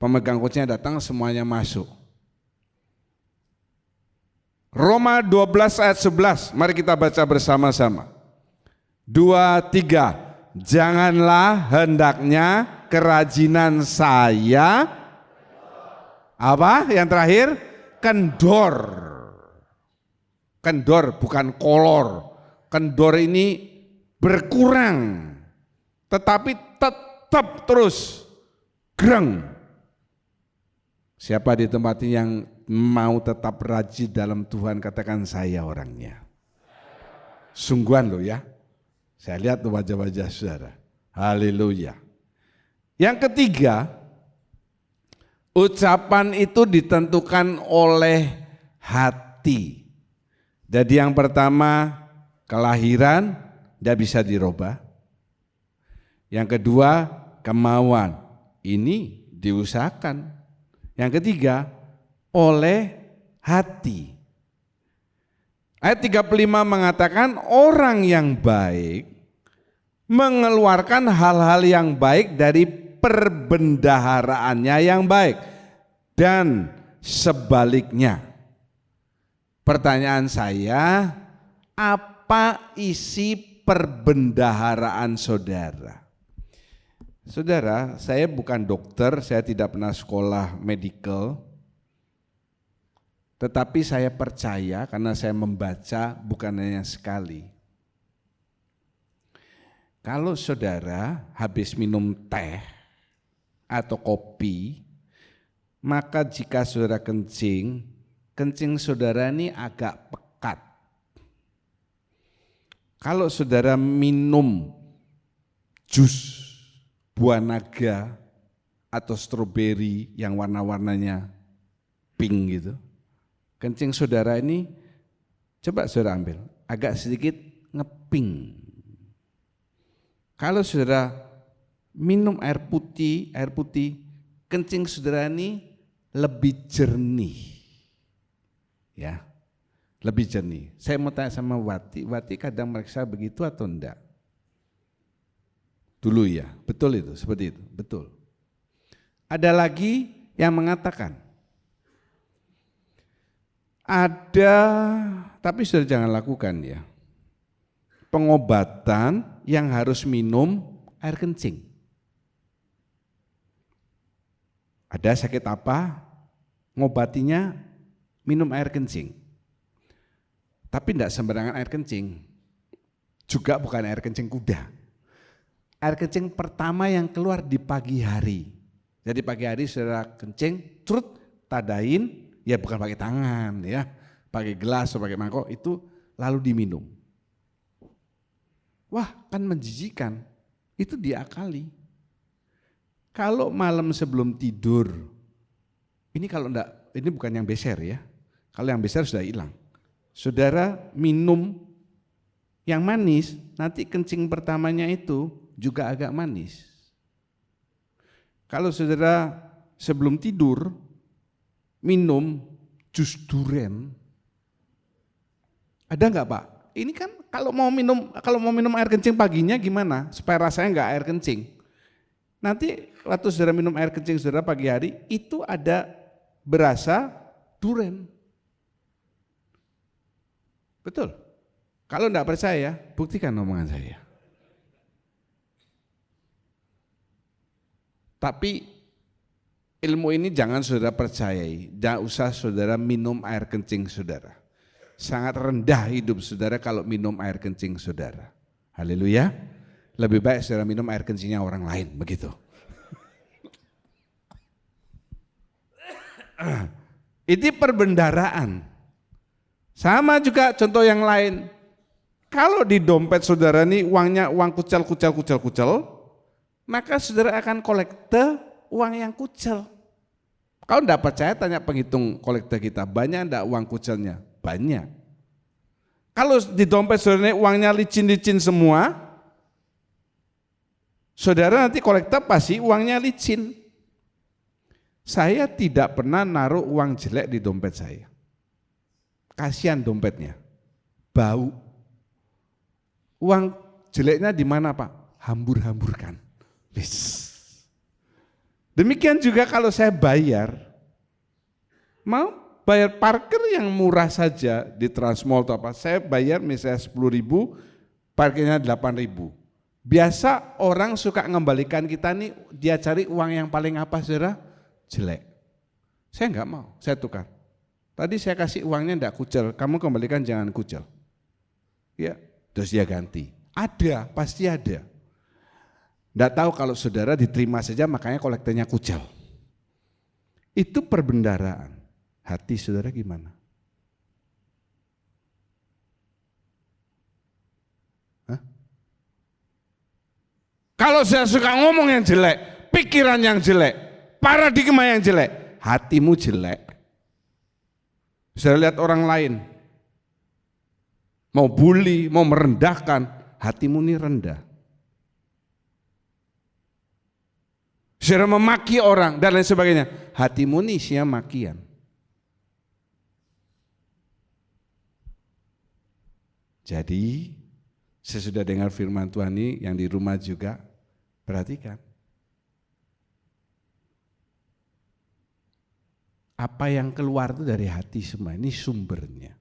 pemegang kuncinya datang semuanya masuk. Roma 12 ayat 11, mari kita baca bersama-sama. 2, 3, janganlah hendaknya kerajinan saya, apa yang terakhir? Kendor. Kendor bukan kolor. Kendor ini berkurang, tetapi tetap terus greng. Siapa di tempat ini yang mau tetap rajin dalam Tuhan, katakan saya orangnya. Sungguhan loh ya. Saya lihat wajah-wajah saudara. Haleluya. Yang ketiga, ucapan itu ditentukan oleh hati. Jadi yang pertama, kelahiran tidak bisa dirubah. Yang kedua, kemauan. Ini diusahakan. Yang ketiga, oleh hati. Ayat 35 mengatakan orang yang baik mengeluarkan hal-hal yang baik dari perbendaharaannya yang baik. Dan sebaliknya. Pertanyaan saya, apa isi perbendaharaan saudara? Saudara, saya bukan dokter, saya tidak pernah sekolah medical, tetapi saya percaya karena saya membaca bukan hanya sekali. Kalau saudara habis minum teh atau kopi, maka jika saudara kencing saudara ini agak pekat. Kalau saudara minum jus buah naga atau stroberi yang warna-warnanya pink gitu, kencing saudara ini, coba saudara ambil, agak sedikit ngeping. Kalau saudara minum air putih, kencing saudara ini lebih jernih. Ya, lebih jernih. Saya mau tanya sama Wati kadang mereka begitu atau enggak? Dulu ya, betul itu, seperti itu, betul. Ada lagi yang mengatakan, ada, tapi sudah jangan lakukan ya, pengobatan yang harus minum air kencing. Ada sakit apa, ngobatinya minum air kencing. Tapi tidak sembarangan air kencing, Juga bukan air kencing kuda. Air kencing pertama yang keluar di pagi hari. Jadi pagi hari saudara kencing, trut, tadain, ya bukan pakai tangan ya, pakai gelas atau pakai mangkok, itu lalu diminum. Wah, kan menjijikan. Itu diakali. Kalau malam sebelum tidur, ini kalau enggak, ini bukan yang beser ya. Kalau yang beser sudah hilang. Saudara minum yang manis, nanti kencing pertamanya itu juga agak manis. Kalau saudara sebelum tidur minum jus duren, ada enggak Pak? Ini kan kalau mau minum air kencing paginya gimana? Supaya rasanya enggak air kencing. Nanti waktu saudara minum air kencing saudara pagi hari, itu ada berasa duren. Betul? Kalau enggak percaya, buktikan omongan saya. Tapi ilmu ini jangan saudara percayai, jangan usah saudara minum air kencing saudara. Sangat rendah hidup saudara kalau minum air kencing saudara. Haleluya. Lebih baik saudara minum air kencingnya orang lain, begitu. Itu perbendaraan. Sama juga contoh yang lain. Kalau di dompet saudara nih uangnya uang kucel, maka saudara akan kolekte uang yang kucel. Kalau enggak percaya tanya penghitung kolekte kita, banyak enggak uang kucelnya? Banyak. Kalau di dompet saudara ini uangnya licin-licin semua, saudara nanti kolekte pasti uangnya licin. Saya tidak pernah naruh uang jelek di dompet saya. Kasihan dompetnya, bau. Uang jeleknya di mana Pak? Hambur-hamburkan. Demikian juga kalau saya bayar, mau bayar parkir yang murah saja di Transmall atau apa, saya bayar misalnya 10.000, parkirnya 8.000. Biasa orang suka mengembalikan kita nih, dia cari uang yang paling apa saudara? Jelek. Saya enggak mau, saya tukar. Tadi saya kasih uangnya enggak kucel, kamu kembalikan jangan kucel. Ya, terus dia ganti. Ada, pasti ada. Enggak tahu kalau saudara diterima saja makanya kolektenya kucel. Itu perbendaraan. Hati saudara gimana? Hah? Kalau saya suka ngomong yang jelek, pikiran yang jelek, paradigma yang jelek, hatimu jelek. Saya lihat orang lain, mau bully, mau merendahkan, hatimu ini rendah. Saya memaki orang dan lain sebagainya, hatimu ini isinya makian. Jadi, sesudah dengar firman Tuhan ini yang di rumah juga, perhatikan. Apa yang keluar itu dari hati semua, ini sumbernya.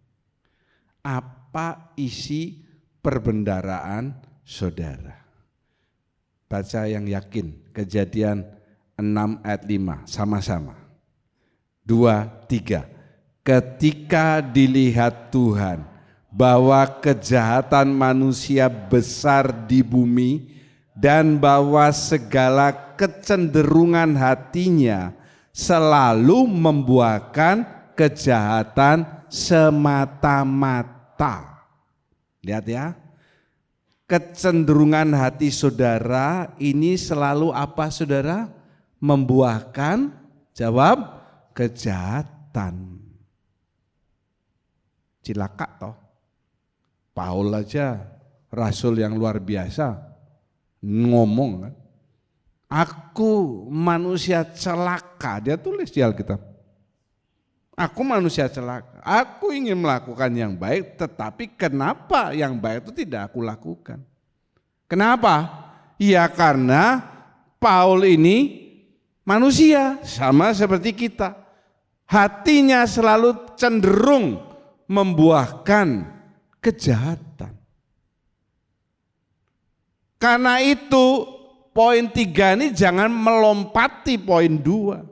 Apa isi perbendaraan saudara? Baca yang yakin, Kejadian 6 ayat 5, sama-sama. 2, 3. Ketika dilihat Tuhan bahwa kejahatan manusia besar di bumi dan bahwa segala kecenderungan hatinya selalu membuahkan kejahatan semata-mata. Lihat ya, kecenderungan hati saudara ini selalu apa saudara? Membuahkan, jawab, kejahatan. Cilaka toh. Paul aja, rasul yang luar biasa, ngomong kan. Aku manusia celaka, dia tulis di Alkitab. Aku manusia celaka, aku ingin melakukan yang baik, tetapi kenapa yang baik itu tidak aku lakukan? Kenapa? Ya karena Paul ini manusia, sama seperti kita. Hatinya selalu cenderung membuahkan kejahatan. Karena itu poin 3 ini jangan melompati poin 2.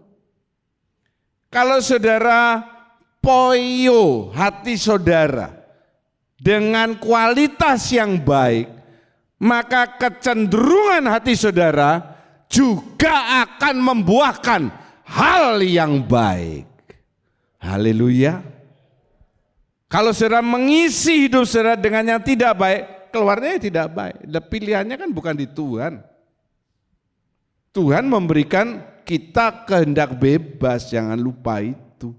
Kalau saudara poyo hati saudara dengan kualitas yang baik, maka kecenderungan hati saudara juga akan membuahkan hal yang baik. Haleluya. Kalau saudara mengisi hidup saudara dengan yang tidak baik, keluarnya tidak baik. Dan pilihannya kan bukan di Tuhan. Tuhan memberikan kita kehendak bebas, jangan lupa itu.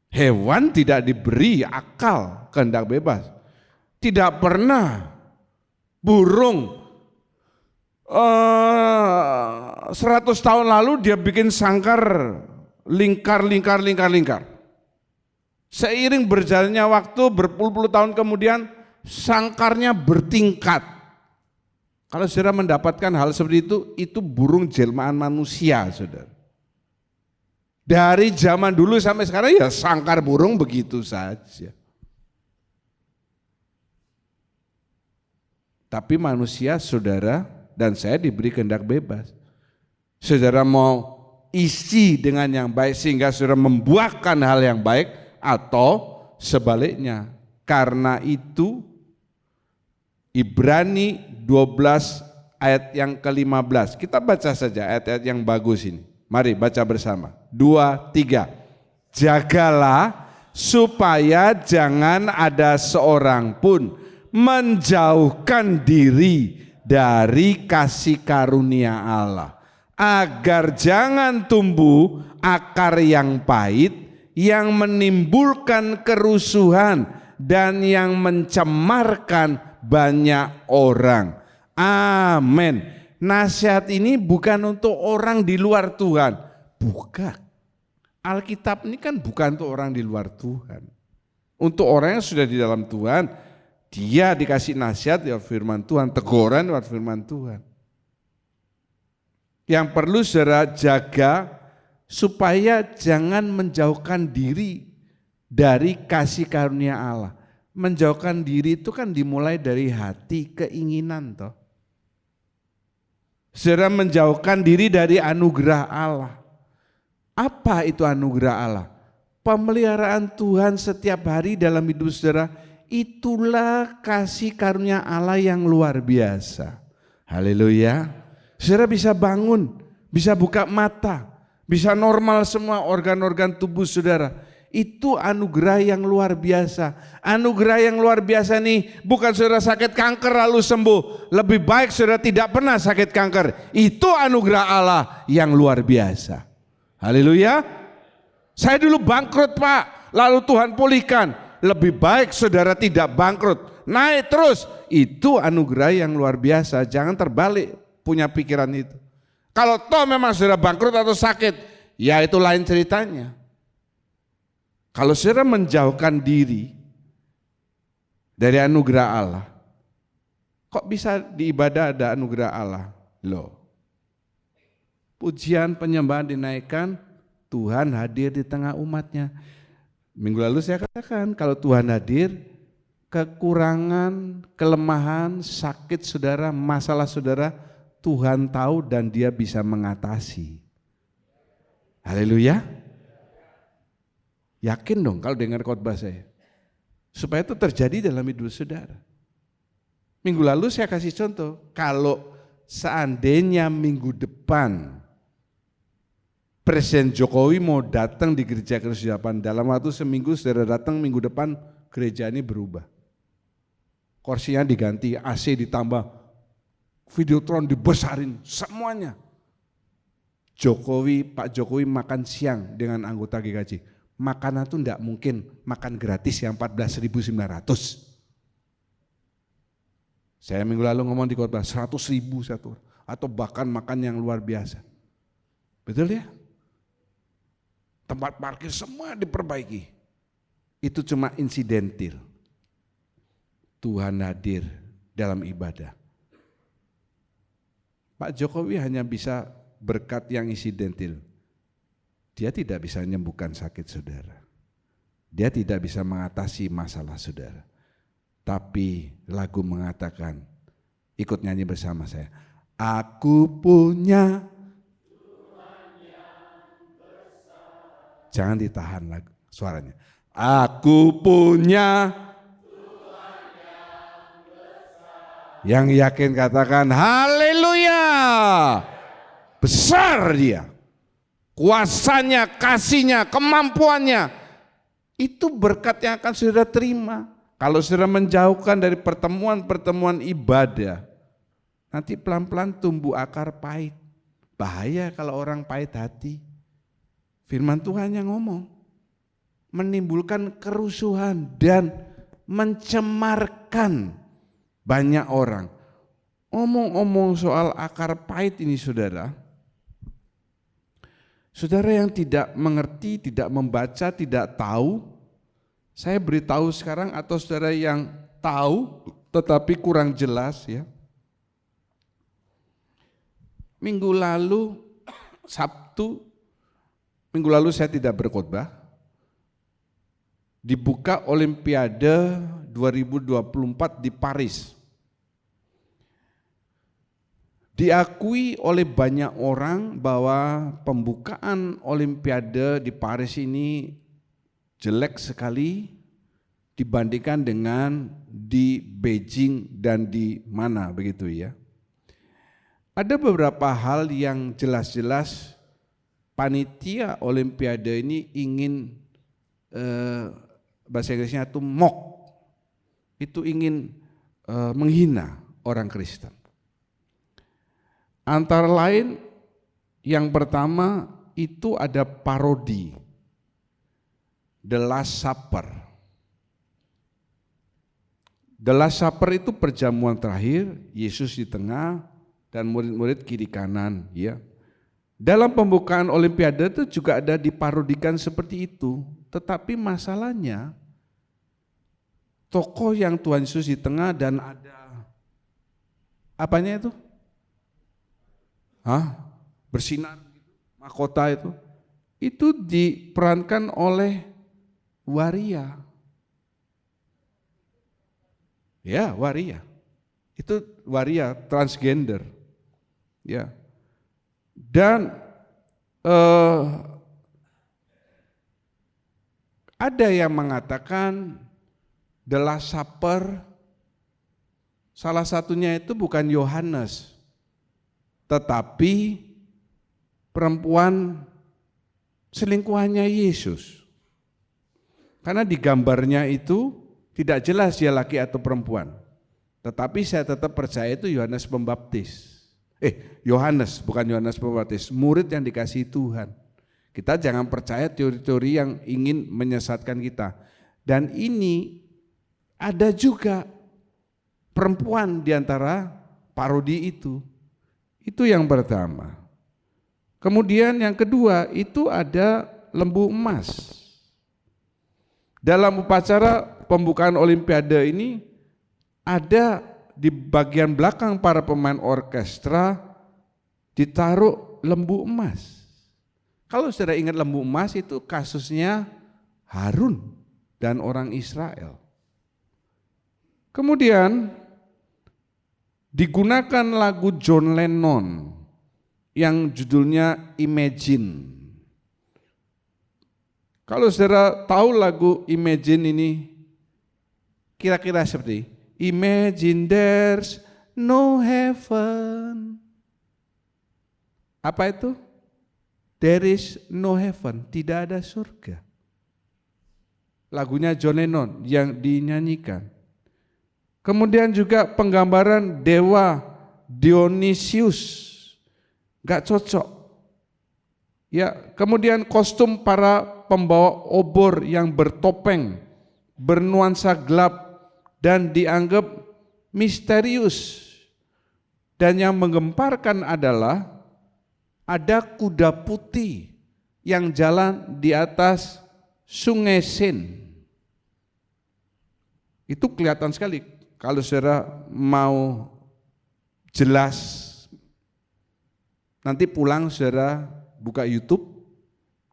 Hewan tidak diberi akal kehendak bebas. Tidak pernah burung 100 tahun lalu dia bikin sangkar lingkar. Seiring berjalannya waktu berpuluh-puluh tahun kemudian sangkarnya bertingkat. Kalau saudara mendapatkan hal seperti itu burung jelmaan manusia, saudara. Dari zaman dulu sampai sekarang ya sangkar burung begitu saja. Tapi manusia, saudara dan saya diberi kehendak bebas. Saudara mau isi dengan yang baik sehingga saudara membuahkan hal yang baik atau sebaliknya. Karena itu Ibrani 12 ayat yang ke-15. Kita baca saja ayat-ayat yang bagus ini. Mari baca bersama. 2, 3. Jagalah supaya jangan ada seorang pun menjauhkan diri dari kasih karunia Allah, agar jangan tumbuh akar yang pahit yang menimbulkan kerusuhan dan yang mencemarkan banyak orang. Amin. Nasihat ini bukan untuk orang di luar Tuhan. Bukan. Alkitab ini kan bukan untuk orang di luar Tuhan. Untuk orang yang sudah di dalam Tuhan, dia dikasih nasihat lewat firman Tuhan, teguran lewat firman Tuhan. Yang perlu saudara jaga supaya jangan menjauhkan diri dari kasih karunia Allah. Menjauhkan diri itu kan dimulai dari hati, keinginan toh. Saudara menjauhkan diri dari anugerah Allah. Apa itu anugerah Allah? Pemeliharaan Tuhan setiap hari dalam hidup saudara, itulah kasih karunia Allah yang luar biasa. Haleluya. Saudara bisa bangun, bisa buka mata, bisa normal semua organ-organ tubuh saudara. Itu anugerah yang luar biasa. Anugerah yang luar biasa nih bukan saudara sakit kanker lalu sembuh. Lebih baik saudara tidak pernah sakit kanker. Itu anugerah Allah yang luar biasa. Haleluya. Saya dulu bangkrut Pak, lalu Tuhan pulihkan. Lebih baik saudara tidak bangkrut, naik terus. Itu anugerah yang luar biasa. Jangan terbalik punya pikiran itu. Kalau toh memang saudara bangkrut atau sakit, ya itu lain ceritanya. Kalau saudara menjauhkan diri dari anugerah Allah, kok bisa di ibadah ada anugerah Allah? Loh, pujian penyembahan dinaikkan, Tuhan hadir di tengah umatnya. Minggu lalu saya katakan kalau Tuhan hadir, kekurangan, kelemahan, sakit saudara, masalah saudara, Tuhan tahu dan dia bisa mengatasi. Haleluya. Yakin dong kalau dengar khotbah saya. Supaya itu terjadi dalam hidup saudara. Minggu lalu saya kasih contoh, kalau seandainya minggu depan Presiden Jokowi mau datang di gereja Kristiapan, dalam waktu seminggu saudara datang, minggu depan gereja ini berubah. Kursinya diganti, AC ditambah, videotron dibesarin, semuanya. Pak Jokowi makan siang dengan anggota GKJ. Makanan itu enggak mungkin makan gratis yang 14.900. Saya minggu lalu ngomong di khotbah 100.000 satu, atau bahkan makan yang luar biasa. Betul ya? Tempat parkir semua diperbaiki. Itu cuma insidentil. Tuhan hadir dalam ibadah. Pak Jokowi hanya bisa berkat yang insidentil. Dia tidak bisa menyembuhkan sakit saudara. Dia tidak bisa mengatasi masalah saudara. Tapi lagu mengatakan, ikut nyanyi bersama saya. Aku punya. Jangan ditahan lagu suaranya. Aku punya. Yang yakin katakan haleluya. Besar dia. Kuasanya, kasihnya, kemampuannya. Itu berkat yang akan saudara terima. Kalau saudara menjauhkan dari pertemuan-pertemuan ibadah, nanti pelan-pelan tumbuh akar pahit. Bahaya kalau orang pahit hati. Firman Tuhan yang ngomong. Menimbulkan kerusuhan dan mencemarkan banyak orang. Omong-omong soal akar pahit ini saudara. Saudara yang tidak mengerti, tidak membaca, tidak tahu, saya beritahu sekarang, atau saudara yang tahu tetapi kurang jelas ya. Minggu lalu, Sabtu, minggu lalu saya tidak berkhotbah. Dibuka Olimpiade 2024 di Paris. Diakui oleh banyak orang bahwa pembukaan Olimpiade di Paris ini jelek sekali dibandingkan dengan di Beijing dan di mana begitu ya. Ada beberapa hal yang jelas-jelas panitia Olimpiade ini ingin bahasa Inggrisnya itu mock, itu ingin menghina orang Kristen. Antara lain yang pertama itu ada parodi, The Last Supper. The Last Supper itu perjamuan terakhir, Yesus di tengah dan murid-murid kiri kanan ya. Dalam pembukaan Olimpiade itu juga ada diparodikan seperti itu, tetapi masalahnya tokoh yang Tuhan Yesus di tengah dan ada apanya itu? Bersinar mahkota itu diperankan oleh waria. Ya, waria. Itu waria transgender. Ya. Dan ada yang mengatakan The Last Supper salah satunya itu bukan Yohanes, tetapi perempuan selingkuhannya Yesus. Karena di gambarnya itu tidak jelas dia laki atau perempuan. Tetapi saya tetap percaya itu Yohanes Pembaptis. Yohanes, bukan Yohanes Pembaptis, murid yang dikasihi Tuhan. Kita jangan percaya teori-teori yang ingin menyesatkan kita. Dan ini ada juga perempuan di antara parodi itu. Itu yang pertama. Kemudian yang kedua itu ada lembu emas. Dalam upacara pembukaan Olimpiade ini ada di bagian belakang para pemain orkestra ditaruh lembu emas. Kalau saudara ingat lembu emas itu kasusnya Harun dan orang Israel. Kemudian digunakan lagu John Lennon yang judulnya Imagine. Kalau saudara tahu lagu Imagine ini, kira-kira seperti Imagine there's no heaven. Apa itu? There is no heaven, tidak ada surga. Lagunya John Lennon yang dinyanyikan. Kemudian juga penggambaran dewa Dionysius, gak cocok. Ya, kemudian kostum para pembawa obor yang bertopeng, bernuansa gelap dan dianggap misterius. Dan yang menggemparkan adalah ada kuda putih yang jalan di atas sungai Sen. Itu kelihatan sekali. Kalau saudara mau jelas, nanti pulang saudara buka YouTube,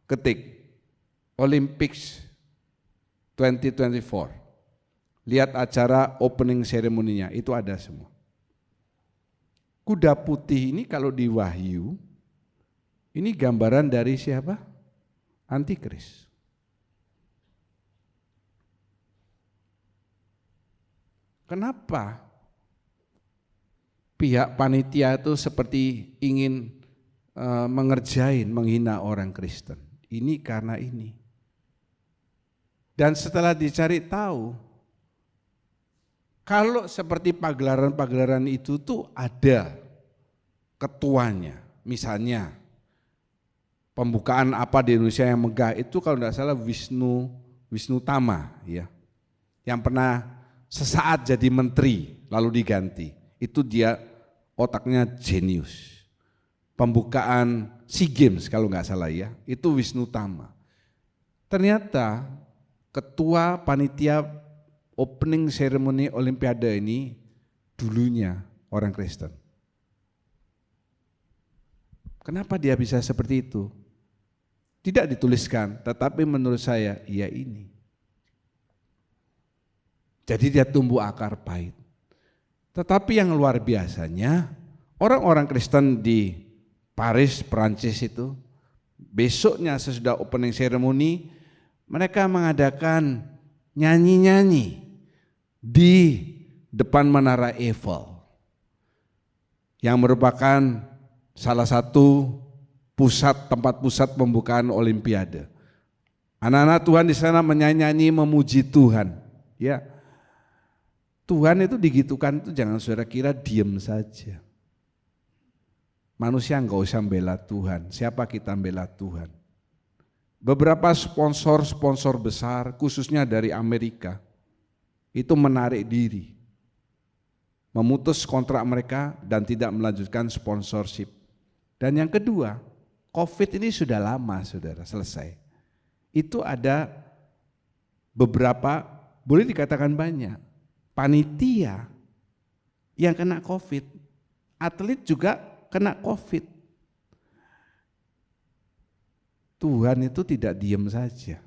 ketik Olympics 2024. Lihat acara opening ceremony-nya, itu ada semua. Kuda putih ini kalau di Wahyu, ini gambaran dari siapa? Antikris. Kenapa pihak panitia itu seperti ingin menghina orang Kristen? Ini karena ini. Dan setelah dicari tahu, kalau seperti pagelaran-pagelaran itu tuh ada ketuanya. Misalnya pembukaan apa di Indonesia yang megah itu kalau tidak salah Wisnu Tama ya. Yang pernah sesaat jadi menteri lalu diganti. Itu dia otaknya jenius. Pembukaan SEA Games kalau nggak salah ya, itu Wisnu Tama. Ternyata ketua panitia opening ceremony Olimpiade ini dulunya orang Kristen. Kenapa dia bisa seperti itu? Tidak dituliskan, tetapi menurut saya, ya ini. Jadi dia tumbuh akar pahit. Tetapi yang luar biasanya, orang-orang Kristen di Paris, Perancis itu, besoknya sesudah opening ceremony, mereka mengadakan nyanyi-nyanyi di depan Menara Eiffel, yang merupakan salah satu tempat pusat pembukaan Olimpiade. Anak-anak Tuhan di sana menyanyi-nyanyi memuji Tuhan. Ya, Tuhan itu digitukan itu jangan saudara kira diem saja. Manusia enggak usah bela Tuhan. Siapa kita bela Tuhan? Beberapa sponsor besar khususnya dari Amerika itu menarik diri, memutus kontrak mereka dan tidak melanjutkan sponsorship. Dan yang kedua, COVID ini sudah lama saudara selesai. Itu ada beberapa, boleh dikatakan banyak, panitia yang kena COVID, atlet juga kena COVID. Tuhan itu tidak diam saja.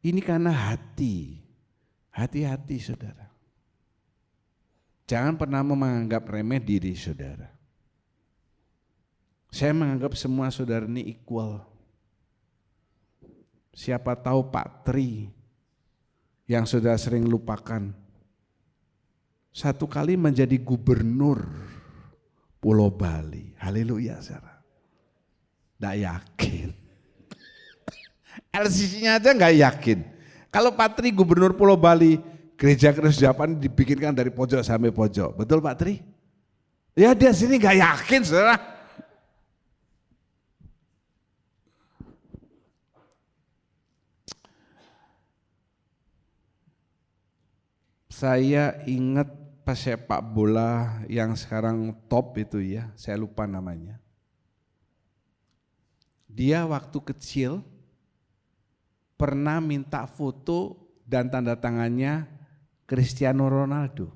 Ini karena hati-hati saudara. Jangan pernah menganggap remeh diri saudara. Saya menganggap semua saudara ini equal. Siapa tahu Pak Tri yang saudara sering lupakan, satu kali menjadi gubernur Pulau Bali. Haleluya saudara. Nggak yakin. LCC-nya aja nggak yakin. Kalau Pak Tri gubernur Pulau Bali, gereja Krisdapan dibikinkan dari pojok sampai pojok. Betul Pak Tri? Ya dia sini nggak yakin saudara. Saya ingat pesepak bola yang sekarang top itu ya, saya lupa namanya. Dia waktu kecil pernah minta foto dan tanda tangannya Cristiano Ronaldo.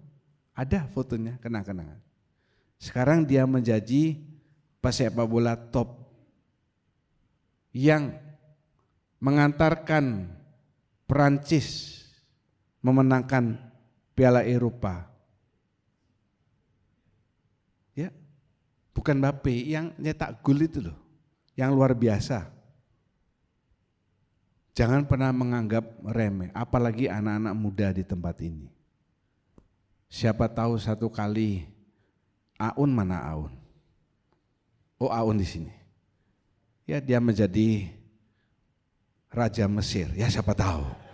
Ada fotonya, kenang-kenangan. Sekarang dia menjadi pesepak bola top yang mengantarkan Perancis memenangkan Piala Eropa. Ya, bukan Mbappe yang nyetak gol itu loh, yang luar biasa. Jangan pernah menganggap remeh, apalagi anak-anak muda di tempat ini. Siapa tahu satu kali Aun, mana Aun? Oh Aun di sini. Ya dia menjadi Raja Mesir, ya siapa tahu.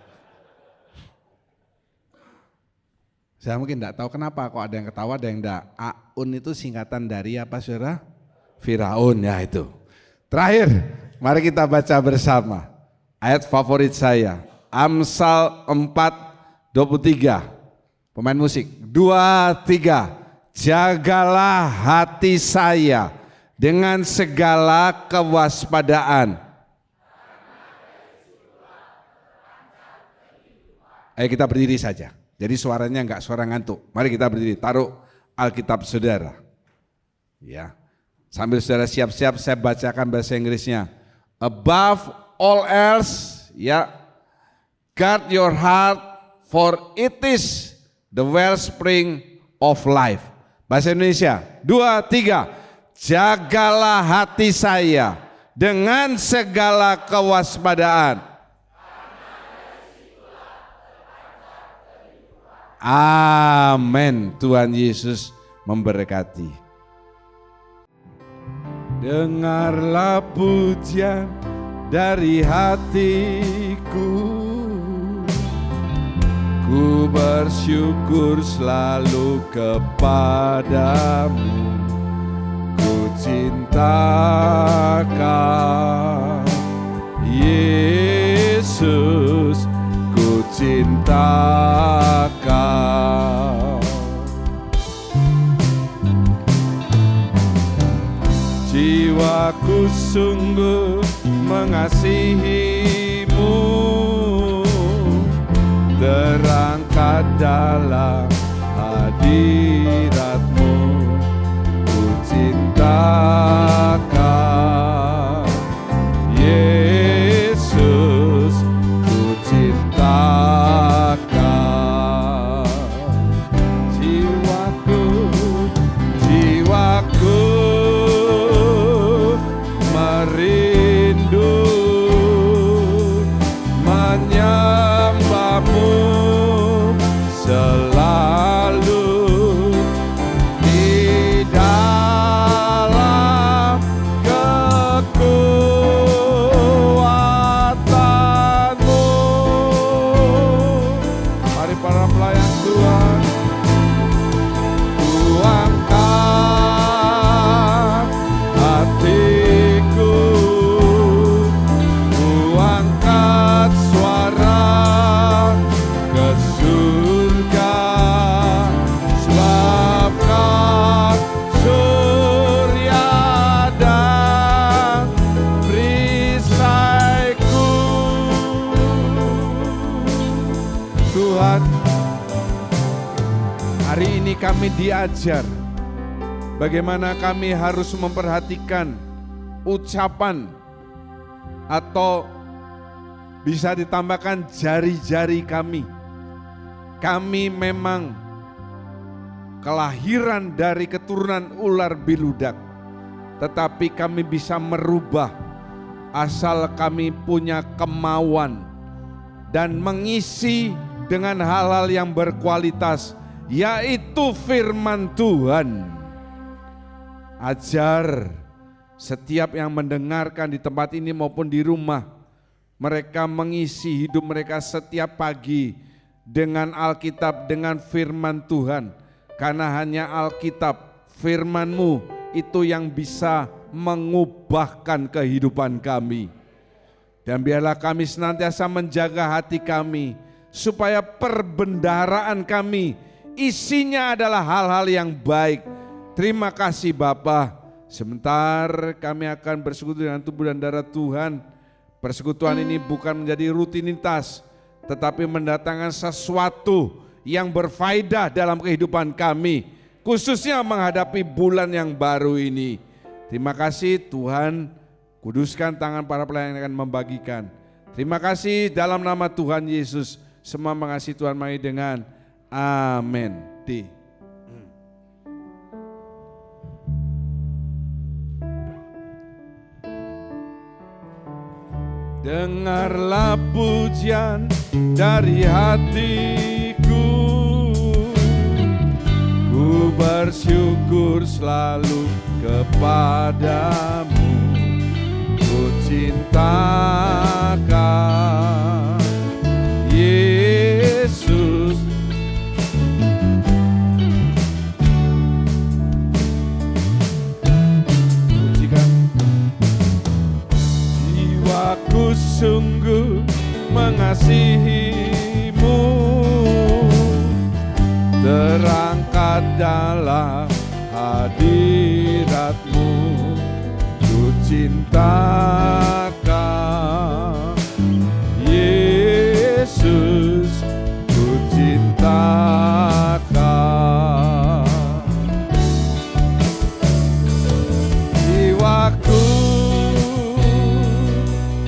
Saya mungkin tidak tahu kenapa kok ada yang ketawa, ada yang tidak. Aun itu singkatan dari apa saudara? Firaun ya itu. Terakhir, mari kita baca bersama. Ayat favorit saya, Amsal 4:23. Pemain musik, 2, 3. Jagalah hati saya dengan segala kewaspadaan. Ayo kita berdiri saja. Jadi suaranya enggak suara ngantuk. Mari kita berdiri, taruh Alkitab saudara. Ya. Sambil saudara siap-siap saya bacakan bahasa Inggrisnya. Above all else, ya. Guard your heart for it is the wellspring of life. Bahasa Indonesia, 2, 3. Jagalah hati saya dengan segala kewaspadaan. Amin. Tuhan Yesus memberkati. Dengarlah pujian dari hatiku, ku bersyukur selalu kepadamu, ku cintakan Yesus, ku cintakan. Jiwaku sungguh mengasihimu, terangkat dalam hadiratmu, ku cintakan Yesus, ku cintakan. Jiwaku merindu menyembahmu selalu di dalam kekuatanmu. Mari para pelayan Tuhan, tuangkan hatiku, tuangkan suara ke surga, sebabkan surya dan perisaiku. Tuhan, hari ini kami diajar bagaimana kami harus memperhatikan ucapan atau bisa ditambahkan jari-jari kami. Kami memang kelahiran dari keturunan ular biludak, tetapi kami bisa merubah asal kami punya kemauan dan mengisi dengan hal-hal yang berkualitas, yaitu firman Tuhan. Ajar setiap yang mendengarkan di tempat ini maupun di rumah, mereka mengisi hidup mereka setiap pagi dengan Alkitab, dengan firman Tuhan. Karena hanya Alkitab, firman-Mu itu yang bisa mengubahkan kehidupan kami. Dan biarlah kami senantiasa menjaga hati kami, supaya perbendaharaan kami isinya adalah hal-hal yang baik. Terima kasih Bapa. Sebentar kami akan bersekutu dengan tubuh dan darah Tuhan. Persekutuan ini bukan menjadi rutinitas, tetapi mendatangkan sesuatu yang berfaedah dalam kehidupan kami, khususnya menghadapi bulan yang baru ini. Terima kasih Tuhan, kuduskan tangan para pelayan yang akan membagikan. Terima kasih dalam nama Tuhan Yesus. Semua mengasihi Tuhan, mari dengan amin. Dengarlah pujian dari hatiku, ku bersyukur selalu kepadamu, ku cintakan Yesus. Pujikan. Jiwaku sungguh mengasihimu, terangkat dalam hadiratmu, ku cintakan Yesus, ku cintakan. Jiwaku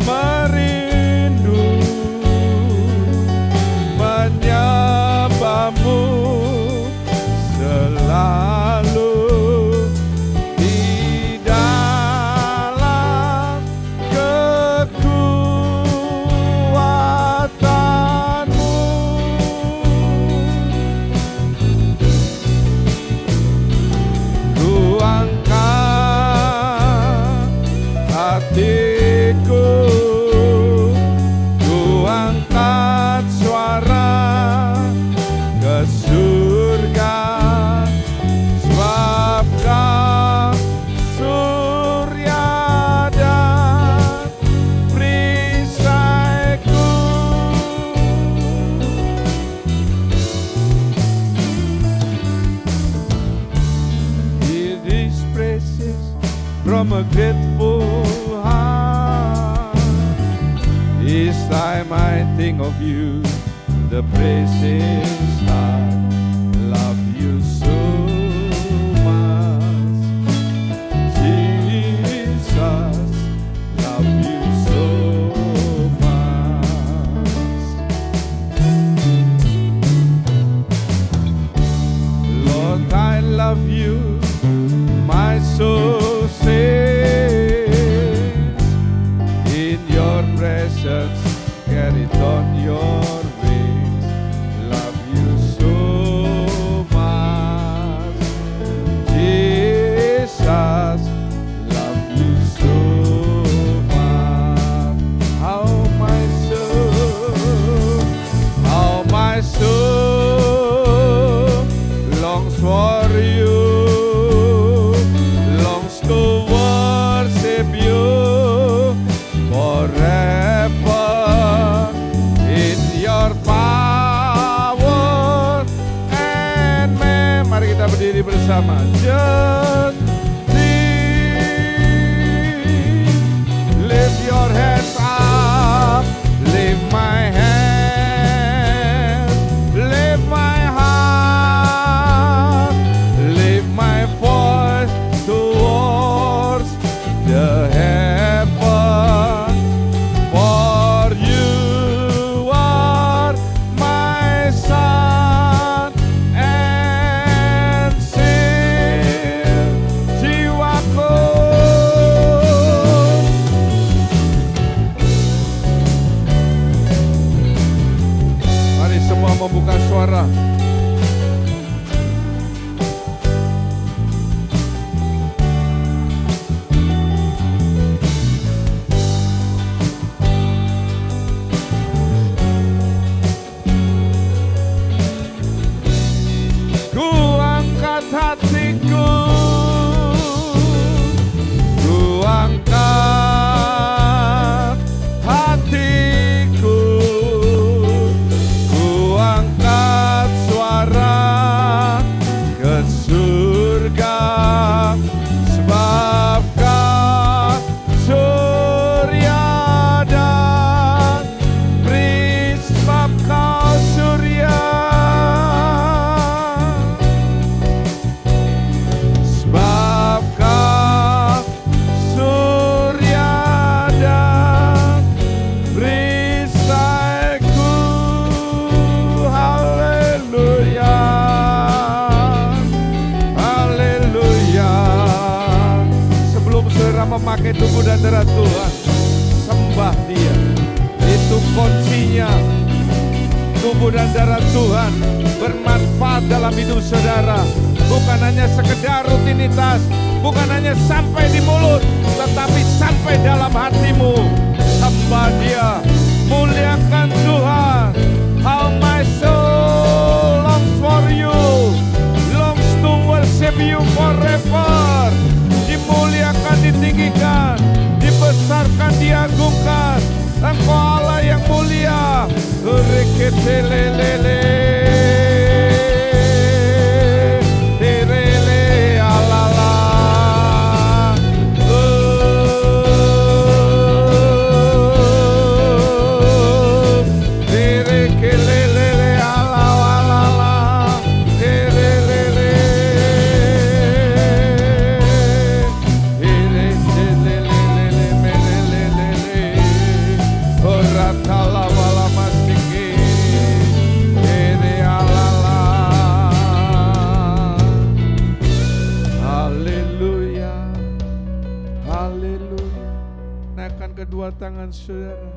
merindu menyembahmu selalu di dalam time I think of you, the praises I love you so much. Jesus, love you so much. Lord, I love you, my soul says. In your presence, carried on your wings. Love you so much. Jesus, love you so much. How my soul longs for you, longs to worship you forever in your power and may. Mari kita berdiri bersama. Just lift your hands up, lift my hands, lift my heart, lift my voice towards the heaven. For you are my sun and shield, jiwaku. Mari semua membuka suara. Ku angkat hatiku, ku angkat hatiku, ku angkat suara ke surga, sebabkan surya dan beri, sebab kau surya, sebab kau surya dan perisaiku. Haleluya, haleluya. Sebelum saudara memakai tubuh dan darah Tuhan, sembah Dia. Itu kuncinya. Tubuh dan darah Tuhan bermanfaat dalam hidup saudara. Bukan hanya sekedar rutinitas, bukan hanya sampai di mulut, tetapi sampai dalam hatimu. Sembah Dia, muliakan Tuhan. How my soul longs for you, longs to worship you forever. Dimuliakan, ditinggikan, dibesarkan, diagungkan. Engkau Allah yang mulia. Reketelelele, terele alala. Terekelelele alawalala, terelele, terekelelele melelelele, oratala wala mastike, tere alala. Haleluya, haleluya. Naikkan kedua tangan saudara.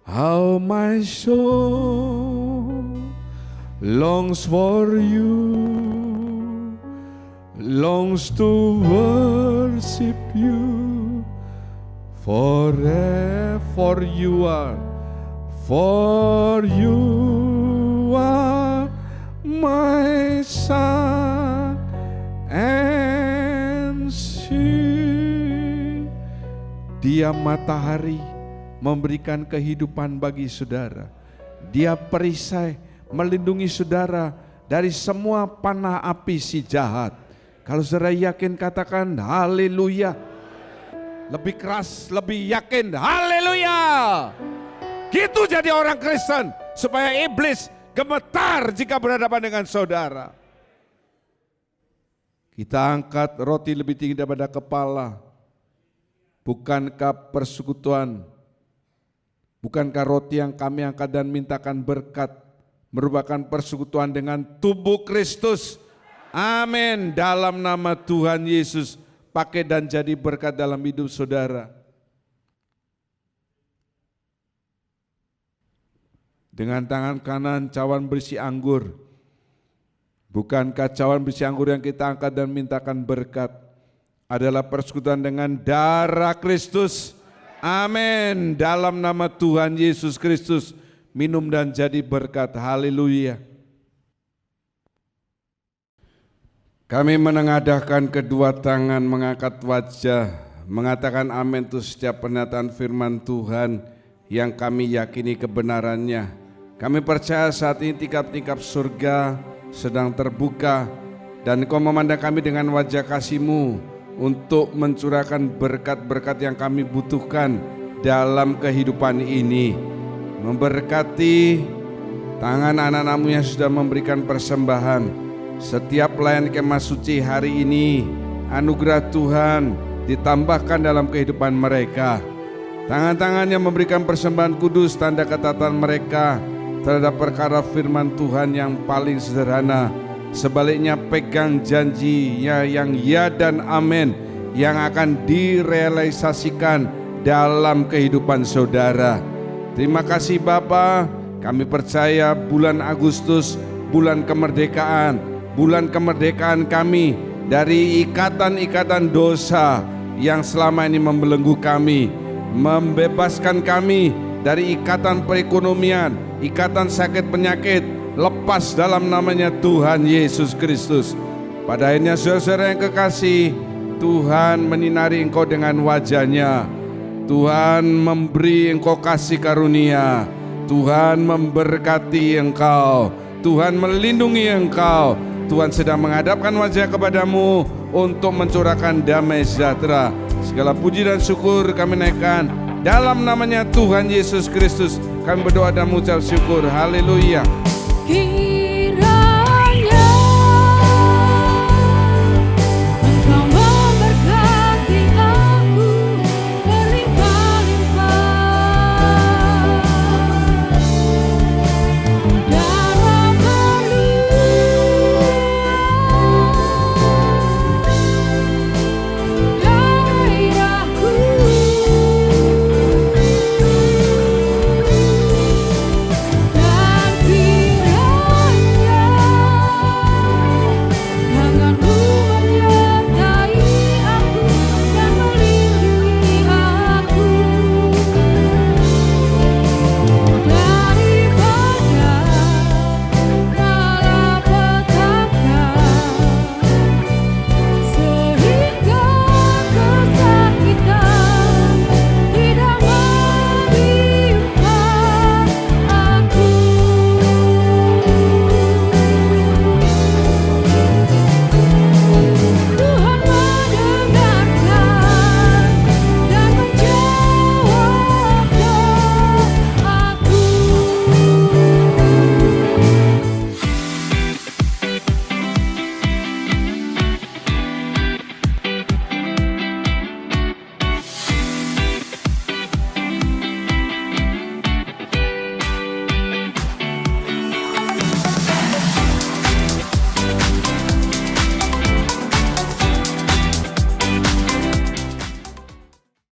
How my soul longs for you, longs to worship you forever. For you are my sun and shield. Dia matahari memberikan kehidupan bagi saudara. Dia perisai melindungi saudara dari semua panah api si jahat. Kalau saudara yakin katakan haleluya. lebih keras, lebih yakin. Haleluya. Gitu jadi orang Kristen, supaya iblis gemetar jika berhadapan dengan saudara. Kita angkat roti lebih tinggi daripada kepala. Bukankah persekutuan, bukankah roti yang kami angkat dan mintakan berkat merupakan persekutuan dengan tubuh Kristus? Amin. Dalam nama Tuhan Yesus, pakai dan jadi berkat dalam hidup saudara. Dengan tangan kanan cawan berisi anggur. Bukankah cawan berisi anggur yang kita angkat dan mintakan berkat adalah persekutuan dengan darah Kristus? Amin. Dalam nama Tuhan Yesus Kristus, minum dan jadi berkat. Haleluya. Kami menengadahkan kedua tangan, mengangkat wajah, mengatakan amin untuk setiap pernyataan firman Tuhan yang kami yakini kebenarannya. Kami percaya saat ini tingkap-tingkap surga sedang terbuka dan Engkau memandang kami dengan wajah kasih-Mu untuk mencurahkan berkat-berkat yang kami butuhkan dalam kehidupan ini. Memberkati tangan anak-anak-Mu yang sudah memberikan persembahan. Setiap pelayan kemah suci hari ini, anugerah Tuhan ditambahkan dalam kehidupan mereka. Tangan-tangan yang memberikan persembahan kudus, tanda ketatan mereka terhadap perkara firman Tuhan yang paling sederhana. Sebaliknya pegang janjinya yang ya dan amin yang akan direalisasikan dalam kehidupan saudara. Terima kasih Bapa, kami percaya bulan Agustus, bulan kemerdekaan kami dari ikatan-ikatan dosa yang selama ini membelenggu kami, membebaskan kami dari ikatan perekonomian, ikatan sakit penyakit, lepas dalam namanya Tuhan Yesus Kristus. Pada akhirnya saudara-saudara yang kekasih, Tuhan menyinari engkau dengan wajah-Nya. Tuhan memberi engkau kasih karunia. Tuhan memberkati engkau. Tuhan melindungi engkau. Tuhan sedang menghadapkan wajah kepadamu untuk mencurahkan damai sejahtera. Segala puji dan syukur kami naikkan dalam namanya Tuhan Yesus Kristus. Kami berdoa dan mengucap syukur. Haleluya.